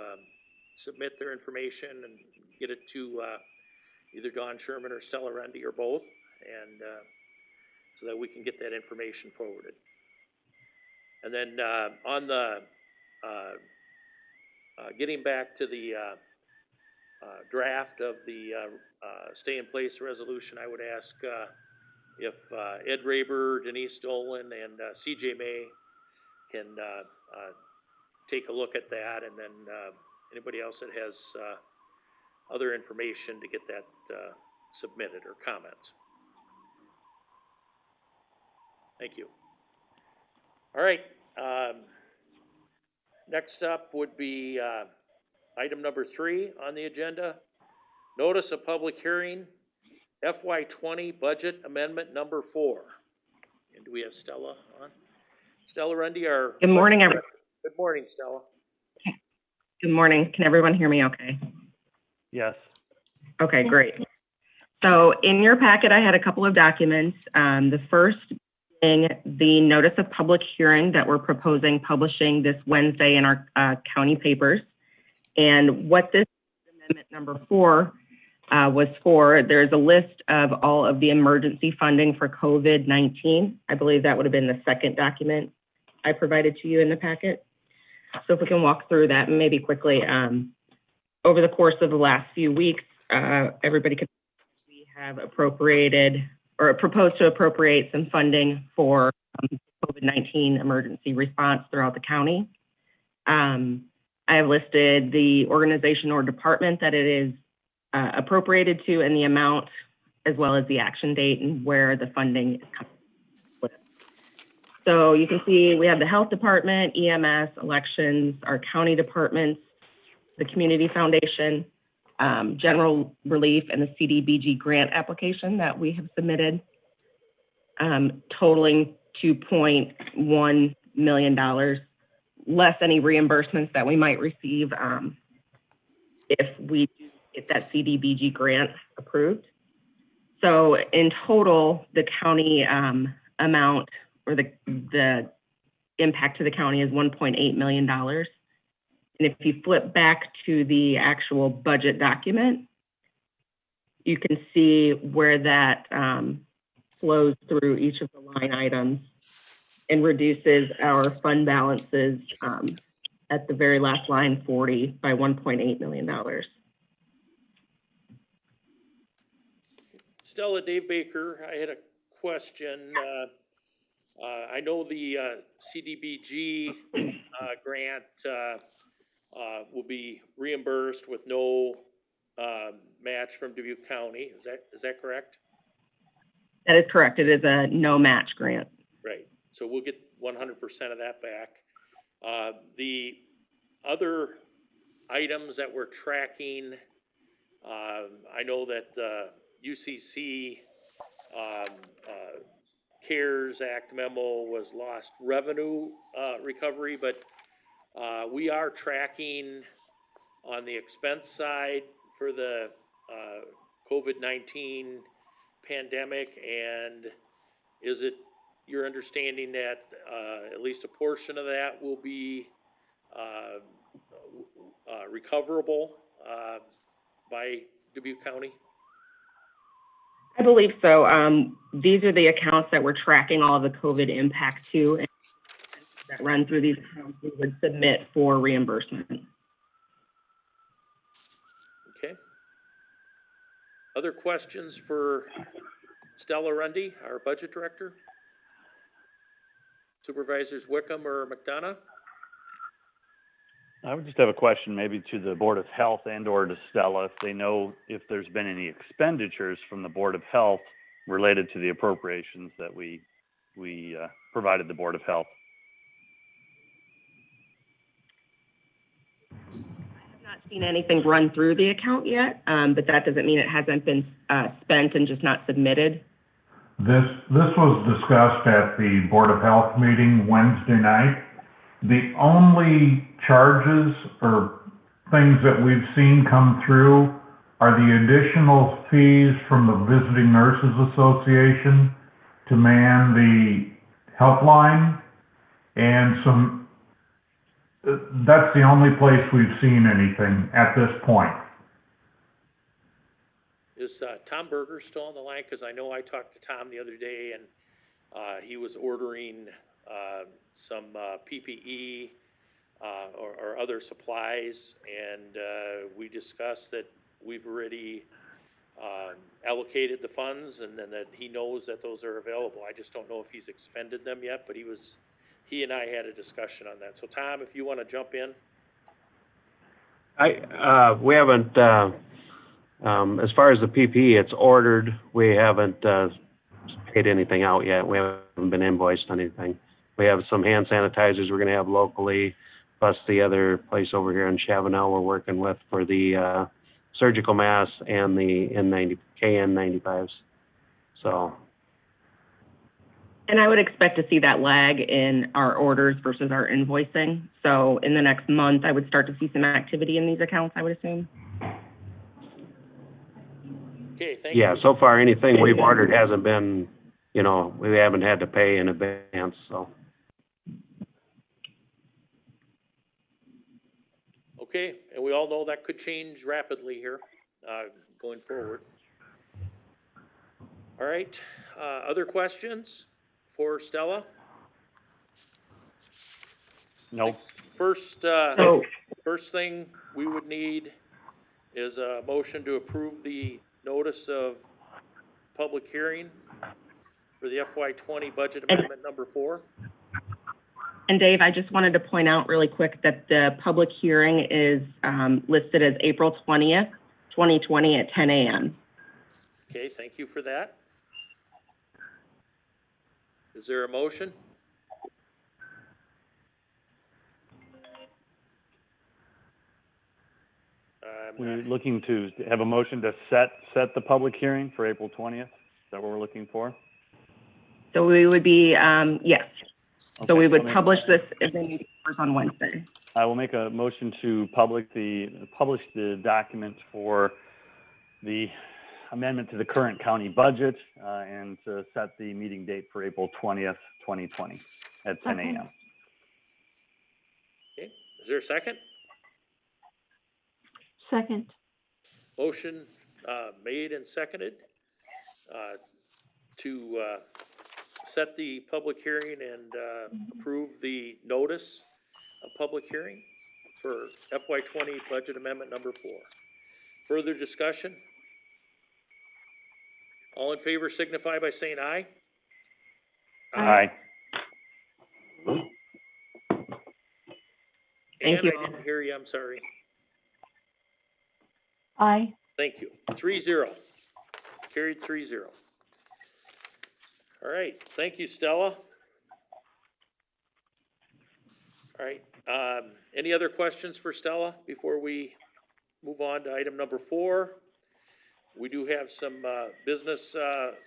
S2: submit their information and get it to either Don Sherman or Stella Rundy or both, and so that we can get that information forwarded. And then on the getting back to the draft of the stay-in-place resolution, I would ask if Ed Raber, Denise Dolan, and CJ May can take a look at that, and then anybody else that has other information to get that submitted or comments. Thank you. All right. Next up would be item number 3 on the agenda. Notice of public hearing, FY20 budget amendment number 4. And do we have Stella on? Stella Rundy, our...
S18: Good morning, everyone.
S2: Good morning, Stella.
S18: Good morning. Can everyone hear me okay?
S9: Yes.
S18: Okay, great. So in your packet, I had a couple of documents. The first being the notice of public hearing that we're proposing publishing this Wednesday in our county papers. And what this amendment number 4 was for, there's a list of all of the emergency funding for COVID-19. I believe that would have been the second document I provided to you in the packet. So if we can walk through that maybe quickly, over the course of the last few weeks, everybody could see we have appropriated or proposed to appropriate some funding for COVID-19 emergency response throughout the county. I have listed the organization or department that it is appropriated to and the amount, as well as the action date and where the funding is coming. So you can see we have the health department, EMS, elections, our county departments, the community foundation, general relief, and the CDBG grant application that we have submitted, totaling $2.1 million, less any reimbursements that we might receive if we do get that CDBG grant approved. So in total, the county amount or the impact to the county is $1.8 million. And if you flip back to the actual budget document, you can see where that flows through each of the line items and reduces our fund balances at the very last line 40 by $1.8 million.
S2: Stella, Dave Baker, I had a question. I know the CDBG grant will be reimbursed with no match from Dubuque County. Is that correct?
S18: That is correct. It is a no match grant.
S2: Right. So we'll get 100% of that back. The other items that we're tracking, I know that UCC CARES Act memo was lost revenue recovery, but we are tracking on the expense side for the COVID-19 pandemic. And is it your understanding that at least a portion of that will be recoverable by Dubuque County?
S18: I believe so. These are the accounts that we're tracking all of the COVID impact to, and that run through these accounts we would submit for reimbursement.
S2: Okay. Other questions for Stella Rundy, our budget director? Supervisors Wickham or McDonough?
S9: I would just have a question maybe to the Board of Health and or to Stella, if they know if there's been any expenditures from the Board of Health related to the appropriations that we provided the Board of Health.
S18: I have not seen anything run through the account yet, but that doesn't mean it hasn't been spent and just not submitted.
S8: This was discussed at the Board of Health meeting Wednesday night. The only charges or things that we've seen come through are the additional fees from the Visiting Nurses Association to man the helpline, and that's the only place we've seen anything at this point.
S2: Is Tom Berger still on the line? Because I know I talked to Tom the other day, and he was ordering some PPE or other supplies, and we discussed that we've already allocated the funds, and then that he knows that those are available. I just don't know if he's expended them yet, but he and I had a discussion on that. So Tom, if you want to jump in.
S4: We haven't, as far as the PPE, it's ordered. We haven't paid anything out yet. We haven't been invoiced on anything. We have some hand sanitizers we're going to have locally, plus the other place over here in Chavanel we're working with for the surgical masks and the KN95s. So. And I would expect to see that lag in our orders versus our invoicing. So in the next month, I would start to see some activity in these accounts, I would assume.
S2: Okay, thank you.
S4: Yeah, so far anything we've ordered hasn't been, we haven't had to pay in advance, so.
S2: Okay, and we all know that could change rapidly here going forward. All right, other questions for Stella?
S9: No.
S2: First thing we would need is a motion to approve the notice of public hearing for the FY20 budget amendment number 4.
S18: And Dave, I just wanted to point out really quick that the public hearing is listed as April 20th, 2020 at 10 a.m.
S2: Okay, thank you for that. Is there a motion?
S9: We're looking to have a motion to set the public hearing for April 20th. Is that what we're looking for?
S18: So we would be, yes.
S9: Okay,
S18: so we would publish this in the newspapers on Wednesday.
S9: I will make a motion to publish the document for the amendment to the current county budget and to set the meeting date for April 20th, 2020 at 10 a.m.
S2: Okay, is there a second?
S3: Second.
S2: Motion made and seconded to set the public hearing and approve the notice of public hearing for FY20 budget amendment number 4. Further discussion? All in favor signify by saying aye.
S9: Aye.
S2: Ann,
S18: you.
S2: I didn't hear you, I'm sorry.
S3: Aye.
S2: Thank you. 3-0. Carried 3-0. All right, thank you, Stella. All right, any other questions for Stella before we move on to item number 4? We do have some business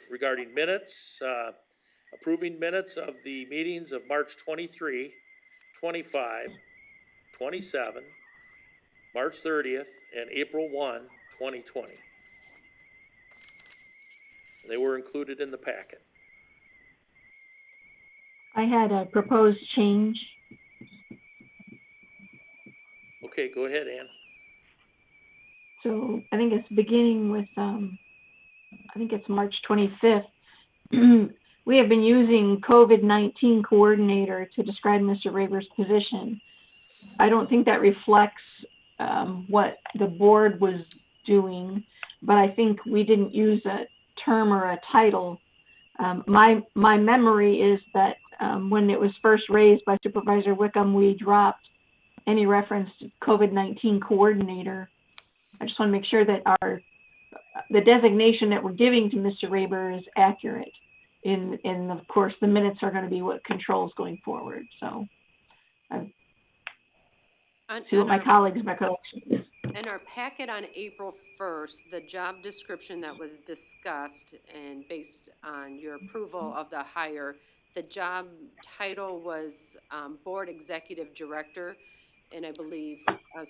S2: regarding minutes, approving minutes of the meetings of March 23, 25, 27, March 30th, and April 1, 2020. They were included in the packet.
S3: I had a proposed change.
S2: Okay, go ahead, Ann.
S3: So I think it's beginning with, I think it's March 25th. We have been using COVID-19 coordinator to describe Mr. Raber's position. I don't think that reflects what the board was doing, but I think we didn't use a term or a title. My memory is that when it was first raised by Supervisor Wickham, we dropped any reference to COVID-19 coordinator. I just want to make sure that the designation that we're giving to Mr. Raber is accurate. And of course, the minutes are going to be what controls going forward. So see what my colleagues' recollection is.
S17: In our packet on April 1st, the job description that was discussed and based on your approval of the hire, the job title was Board Executive Director, and I believe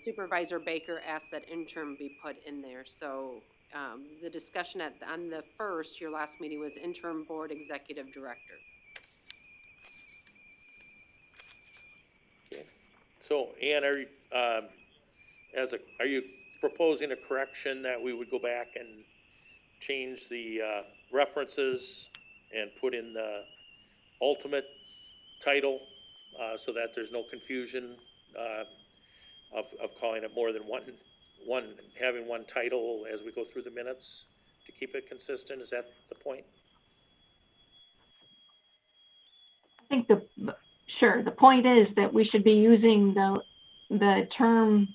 S17: Supervisor Baker asked that interim be put in there. So the discussion on the 1st, your last meeting, was interim Board Executive Director.
S2: Okay. So, Ann, are you proposing a correction that we would go back and change the references and put in the ultimate title so that there's no confusion of calling it more than having one title as we go through the minutes to keep it consistent? Is that the point?
S3: I think the point is that we should be using the term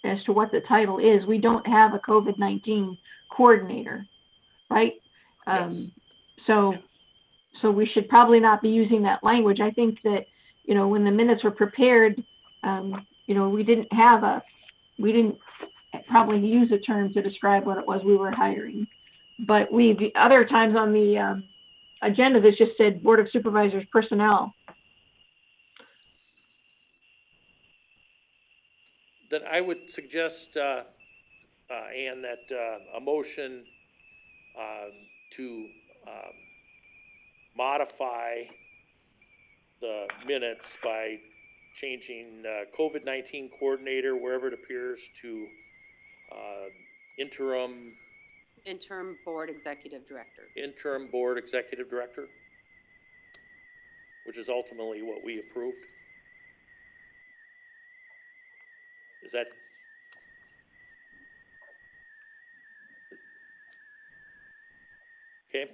S3: as to what the title is. We don't have a COVID-19 coordinator, right?
S2: Yes.
S3: So we should probably not be using that language. I think that, when the minutes were prepared, we didn't probably use a term to describe what it was we were hiring. But other times on the agenda, this just said Board of Supervisors Personnel.
S2: Then I would suggest, Ann, that a motion to modify the minutes by changing COVID-19 coordinator, wherever it appears, to interim
S17: Board Executive Director.
S2: Interim Board Executive Director, which is ultimately what we approved. Is that? Okay.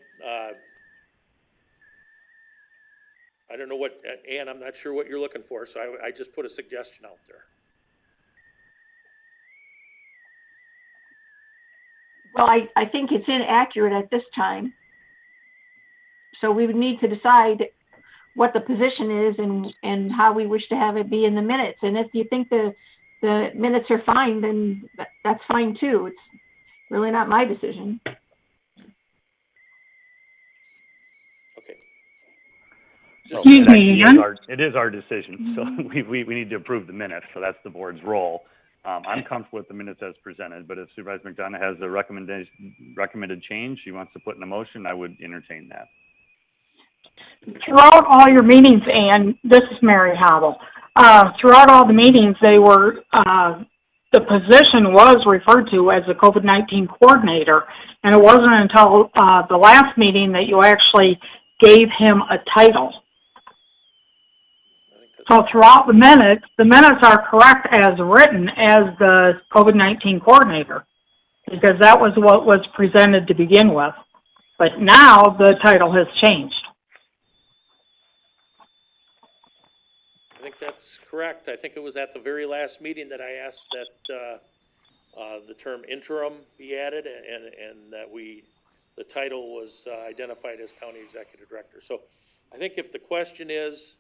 S2: I don't know what, Ann, I'm not sure what you're looking for, so I just put a suggestion out there.
S3: Well, I think it's inaccurate at this time. So we would need to decide what the position is and how we wish to have it be in the minutes. And if you think the minutes are fine, then that's fine too. It's really not my decision.
S2: Okay.
S9: Excuse me, Ann? It is our decision, so we need to approve the minutes, so that's the board's role. I'm comfortable with the minutes as presented, but if Supervisor McDonough has a recommended change she wants to put in a motion, I would entertain that.
S19: Throughout all your meetings, Ann, this is Mary Hobble. Throughout all the meetings, the position was referred to as the COVID-19 coordinator, and it wasn't until the last meeting that you actually gave him a title. So throughout the minutes are correct as written as the COVID-19 coordinator. because that was what was presented to begin with. But now the title has changed.
S2: I think that's correct. I think it was at the very last meeting that I asked that the term interim be added and that the title was identified as County Executive Director. So I think if the question is,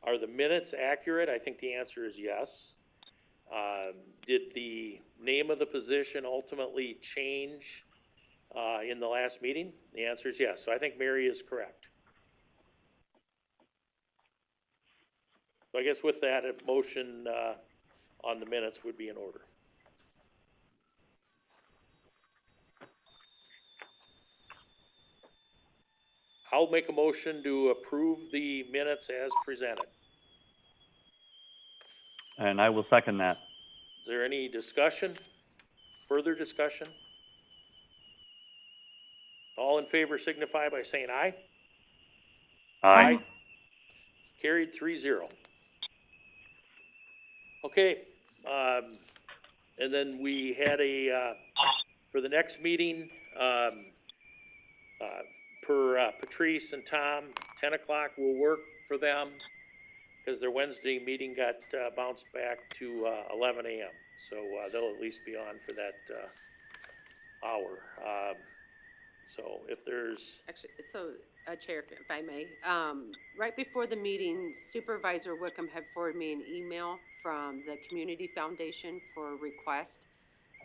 S2: are the minutes accurate? I think the answer is yes. Did the name of the position ultimately change in the last meeting? The answer is yes. So I think Mary is correct. So I guess with that, a motion on the minutes would be in order. I'll make a motion to approve the minutes as presented.
S9: And I will second that.
S2: Is there any discussion? Further discussion? All in favor signify by saying aye.
S9: Aye.
S2: Carried 3-0. Okay, and then we had for the next meeting, per Patrice and Tom, 10 o'clock will work for them because their Wednesday meeting got bounced back to 11 a.m. So they'll at least be on for that hour. So if there's...
S17: Actually, so Chair, if I may, right before the meeting, Supervisor Wickham had forwarded me an email from the Community Foundation for a request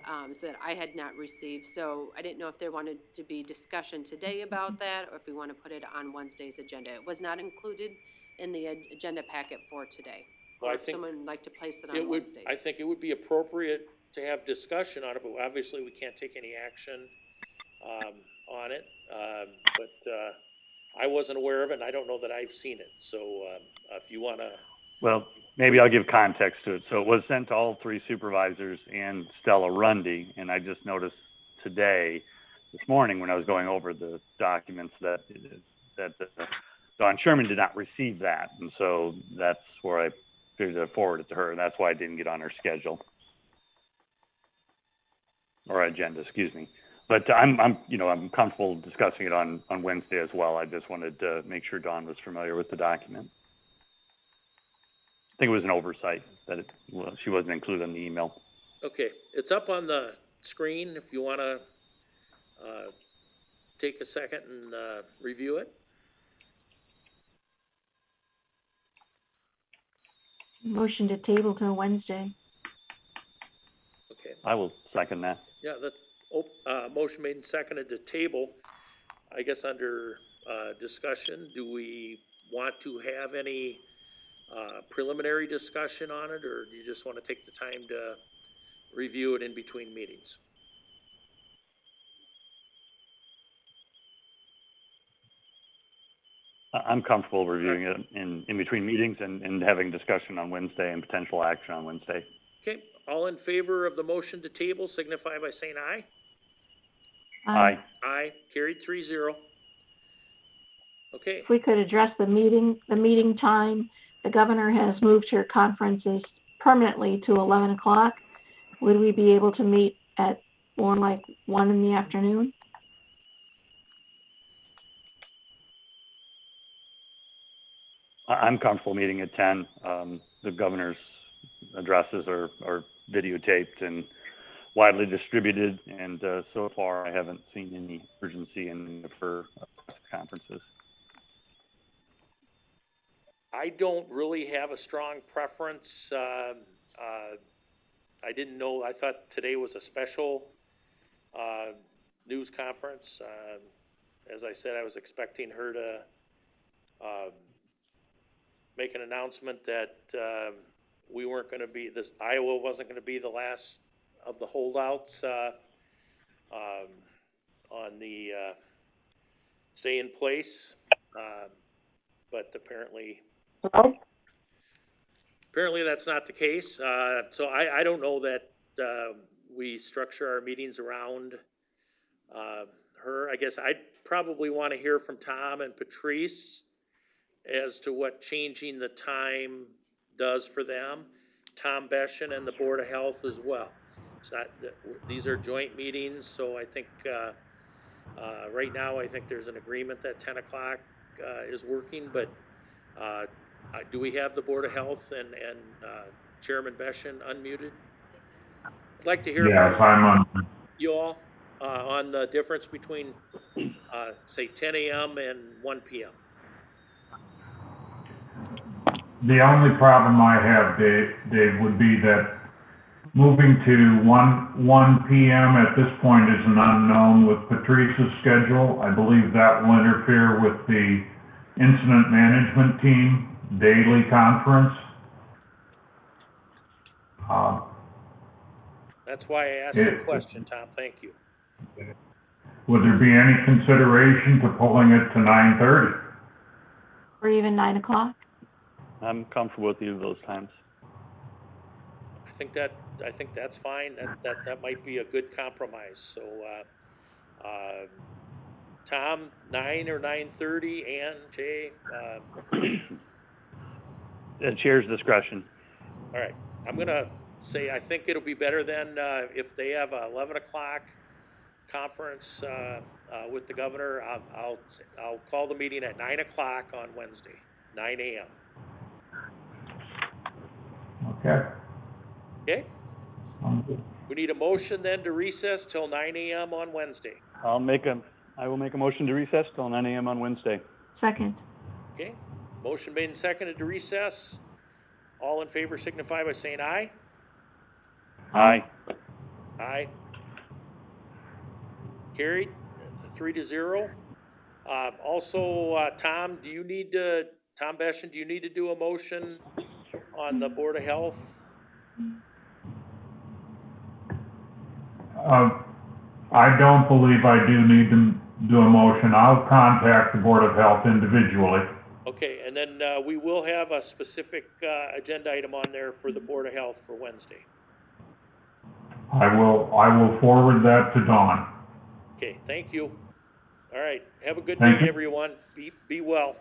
S17: so that I had not received. So I didn't know if there wanted to be discussion today about that or if we want to put it on Wednesday's agenda. It was not included in the agenda packet for today.
S2: Well,
S17: or if someone would like to place it on Wednesday.
S2: I think it would be appropriate to have discussion on it, but obviously we can't take any action on it. But I wasn't aware of it, and I don't know that I've seen it. So if you want to...
S9: Well, maybe I'll give context to it. So it was sent to all three supervisors and Stella Rundy, and I just noticed today, this morning, when I was going over the documents that Dawn Sherman did not receive that, and so that's where I figured to forward it to her, and that's why I didn't get on her schedule or agenda, excuse me. But I'm comfortable discussing it on Wednesday as well. I just wanted to make sure Dawn was familiar with the document. I think it was an oversight that she wasn't included in the email.
S2: Okay, it's up on the screen if you want to take a second and review it.
S3: Motion to table to Wednesday.
S2: Okay.
S9: I will second that.
S2: Yeah, the motion made and seconded to table. I guess under discussion, do we want to have any preliminary discussion on it, or do you just want to take the time to review it in between meetings?
S9: I'm comfortable reviewing it in between meetings and having discussion on Wednesday and potential action on Wednesday.
S2: Okay, all in favor of the motion to table signify by saying aye.
S9: Aye.
S2: Aye, carried 3-0. Okay.
S3: If we could address the meeting time, the governor has moved her conferences permanently to 11 o'clock. Would we be able to meet at more like 1 in the afternoon?
S9: I'm comfortable meeting at 10. The governor's addresses are videotaped and widely distributed, and so far I haven't seen any urgency for conferences.
S2: I don't really have a strong preference. I didn't know, I thought today was a special news conference. As I said, I was expecting her to make an announcement that we weren't going to be, Iowa wasn't going to be the last of the holdouts on the stay in place, but apparently that's not the case. So I don't know that we structure our meetings around her. I guess I'd probably want to hear from Tom and Patrice as to what changing the time does for them. Tom Beshan and the Board of Health as well. It's not, these are joint meetings, so I think, right now, I think there's an agreement that 10 o'clock, is working, but, do we have the Board of Health and Chairman Beshin unmuted? I'd like to hear
S8: Yes,
S2: from
S8: I'm on.
S2: you all, on the difference between, say, 10 a.m. and 1 p.m.
S8: The only problem I have, Dave, would be that moving to 1 p.m. at this point is an unknown with Patrice's schedule. I believe that will interfere with the incident management team daily conference.
S2: That's why I asked the question, Tom. Thank you.
S8: Would there be any consideration to pulling it to 9:30?
S3: Or even 9 o'clock?
S9: I'm comfortable with either of those times.
S2: I think that's fine. That might be a good compromise. So, Tom, 9 or 9:30, and Jay.
S9: The chair's discretion.
S2: All right, I'm gonna say I think it'll be better than if they have a 11 o'clock conference with the governor. I'll call the meeting at 9 o'clock on Wednesday, 9 a.m.
S8: Okay.
S2: Okay. We need a motion then to recess till 9 a.m. on Wednesday.
S9: I will make a motion to recess till 9 a.m. on Wednesday.
S3: Second.
S2: Okay. Motion made and seconded to recess. All in favor signify by saying aye.
S9: Aye.
S2: Aye. Carried, 3-0. Also, Tom, Tom Beshin, do you need to do a motion on the Board of Health?
S8: I don't believe I do need to do a motion. I'll contact the Board of Health individually.
S2: Okay, and then we will have a specific agenda item on there for the Board of Health for Wednesday.
S8: I will forward that to Dawn.
S2: Okay, thank you. All right, have a good
S8: Thank
S2: day,
S8: you.
S2: everyone. Be well.